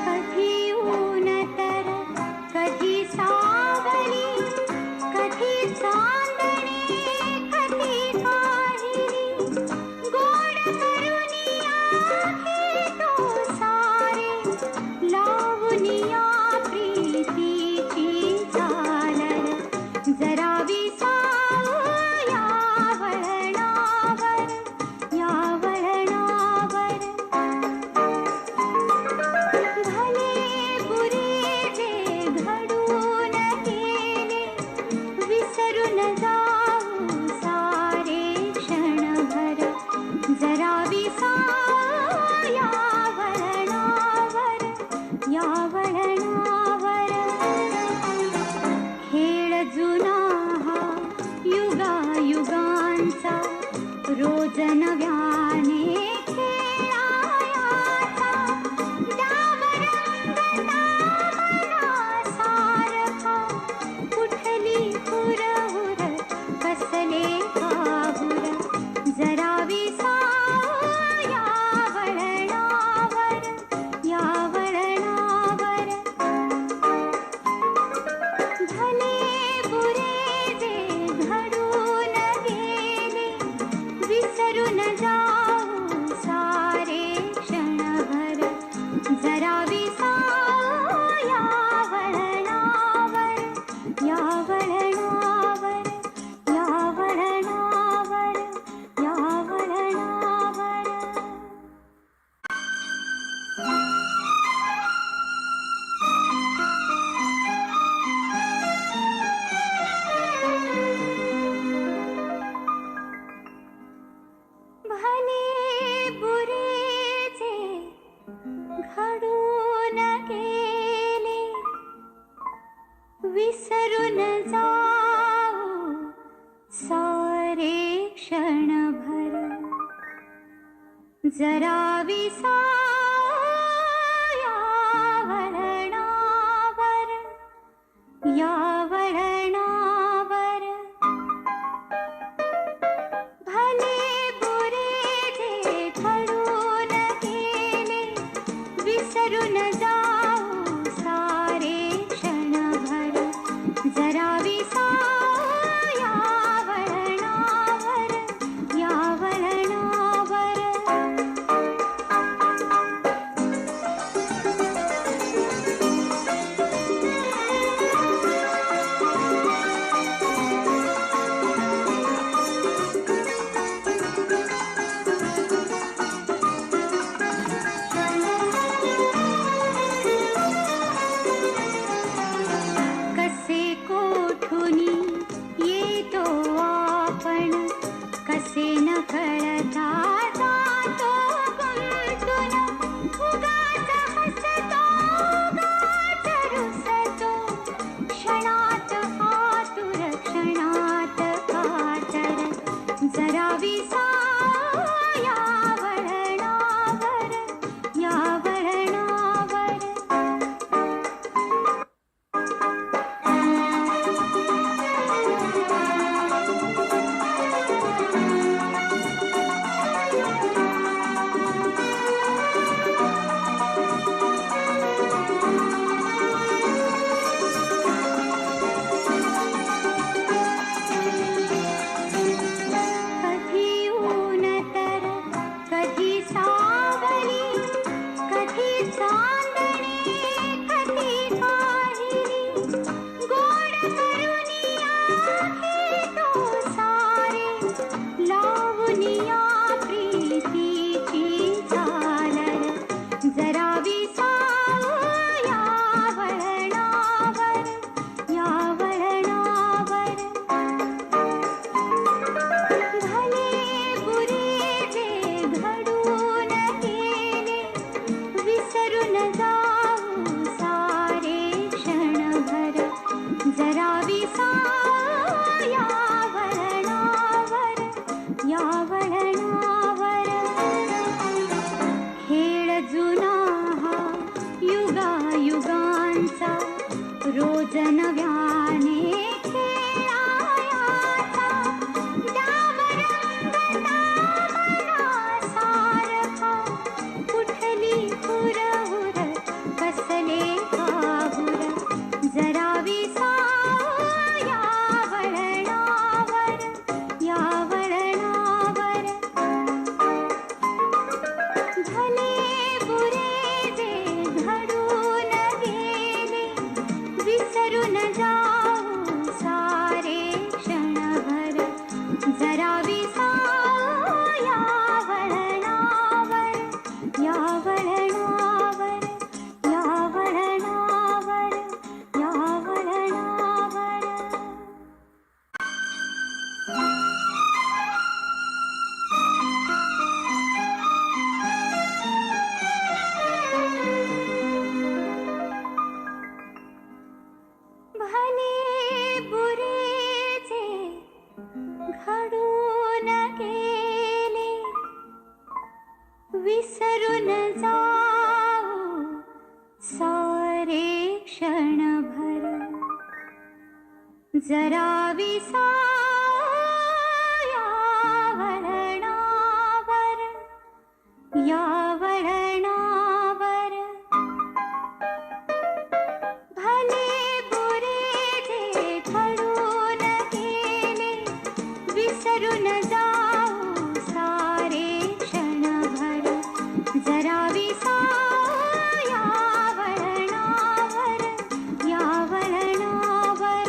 कधी ऊन तर कधी सावली, कधी चांदणे कधी काहिली, गोड करुनिया घेतो सारे, लावूनिया प्रीतीची झालर, जरा या वळणावर, या वळणावर. भले बुरे जे घडून गेले विसरून जाऊ सारे क्षणभर, जरा या वळणावर, या वळणावर. खेळ जुना हा युगायुगांचा, रोज नव्याने खेळायाचा, द्यावर रंगता मनासारखा, कुठली हुरहुर कसले काहुर, जरा या वळणावर, या वळणावर. भले बुरे जे घडून गेले विसरून जाऊ सारे क्षणभर, जरा या वळणावर, या वळणावर, या वळणावर, या वळणावर. भले बुरेचे घडून गेले विसरून जाऊ सारे क्षणभर, जरा विसाया वळणावर या वळणावर भले बुरे जे घडून गेले विसरून जाऊ सारे क्षणभर जरा विसाया वळणावर या वळणावर कसे कोठुनी येतो आपण कसे न कळता जातो गुंतून उगाच हसतो उगाच रुसतो क्षणात आतुर क्षणात कातर जरा विसाया वळणावर या वळणावर कधी ऊन तर कधी सावली कधी चांदणे कधी काहिली गोड करुनिया घेतो सारे लावूनिया प्रीतीची झालर जरा विसाया वळणावर या वळणावर भले बुरे जे घडून गेले विसरून जाऊ सारे क्षणभर जरा विसाया वळणावर या वळणावर खेळ जुना हा युगायुगांचा रोज नव्याने खेळायाचा डावर सारखा कुठली हुरहुर कसले काहुर जरा विसाया वळणावर या वळणावर भले बुरे जे घडून गेले विसरून जाऊ सारे क्षणभर जरा विसाया वळणावर या वळणावर या वळणावर या वळणावर भले बुरे जे घडून गेले विसरून जाऊ सारे क्षणभर जरा विसाया वळणावर या वळणावर भले बुरे जे घडून गेले विसरून जाऊ सारे क्षणभर जरा विसाया वळणावर या वळणावर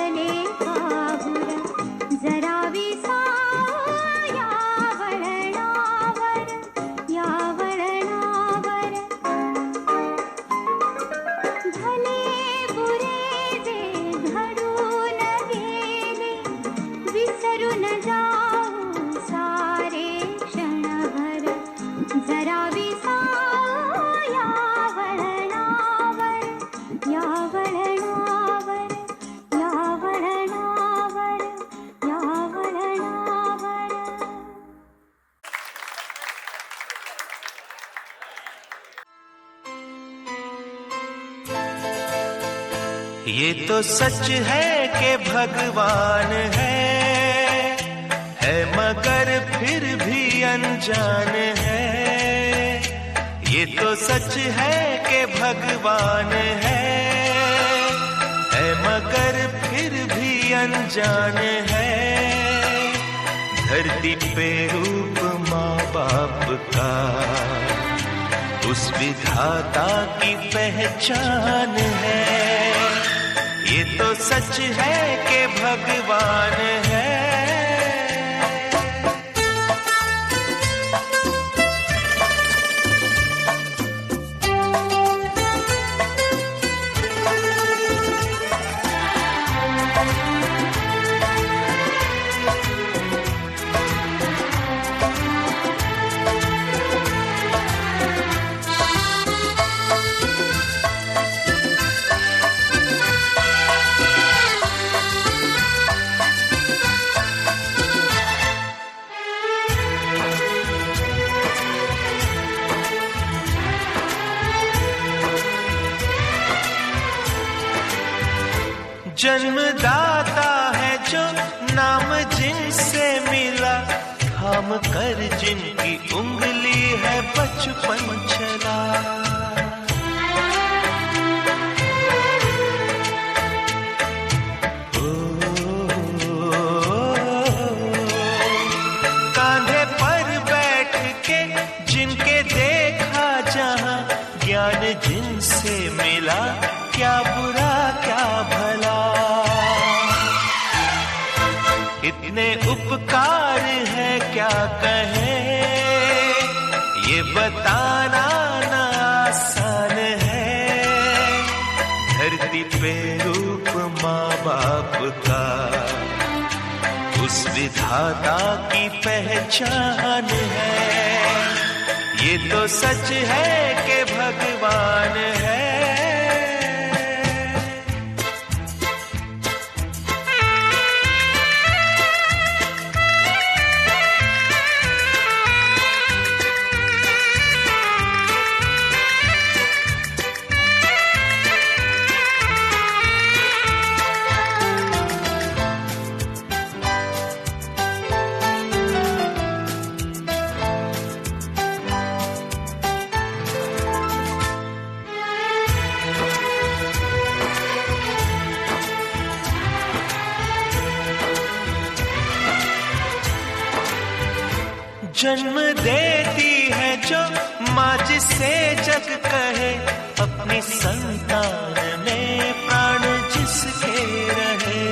लागले काहुर जरा विसावा या वळणावर या वळणावर भले बुरे जे घडून गेले विसरून जाऊ सारे क्षणभर जरा विसावा या वळणावर या वळणावर या वळणावर या वळणावर ये तो सच है कि भगवान है मगर फिर भी अनजान है। ये तो सच है कि भगवान है मगर फिर भी अनजान है। धरती पे रूप माँ बाप का उस विधाता की पहचान है। ये तो सच है कि भगवान है। जन्मदाता है जो नाम जिनसे मिला थाम कर जिनकी उंगली है बचपन चला। कांधे पर बैठ के जिनके देखा जहां ज्ञान जिनसे मिला क्या बुरा क्या भला। इतने उपकार है क्या कहें ये बताना ना आसान है। धरती पे रूप माँ बाप का उस विधाता की पहचान है। ये तो सच है कि भगवान है। जन्म देती है जो माँ जिसे जग कहे अपनी संतान में प्राण जिसके रहे।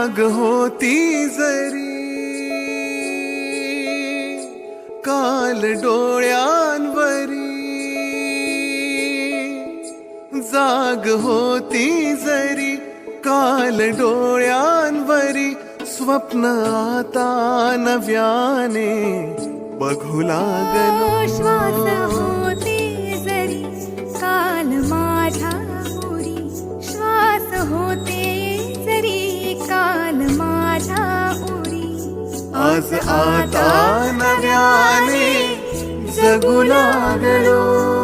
जाग होती जरी काल डोळ्यांवरी, जाग होती जरी काल डोळ्यांवरी, स्वप्न आता नव्याने बघू लागलो. श्वास होते जरी काल माझ्या उरी, श्वास होते जरी काल माझ्या उरी, आज आता नव्याने जगू लागलो.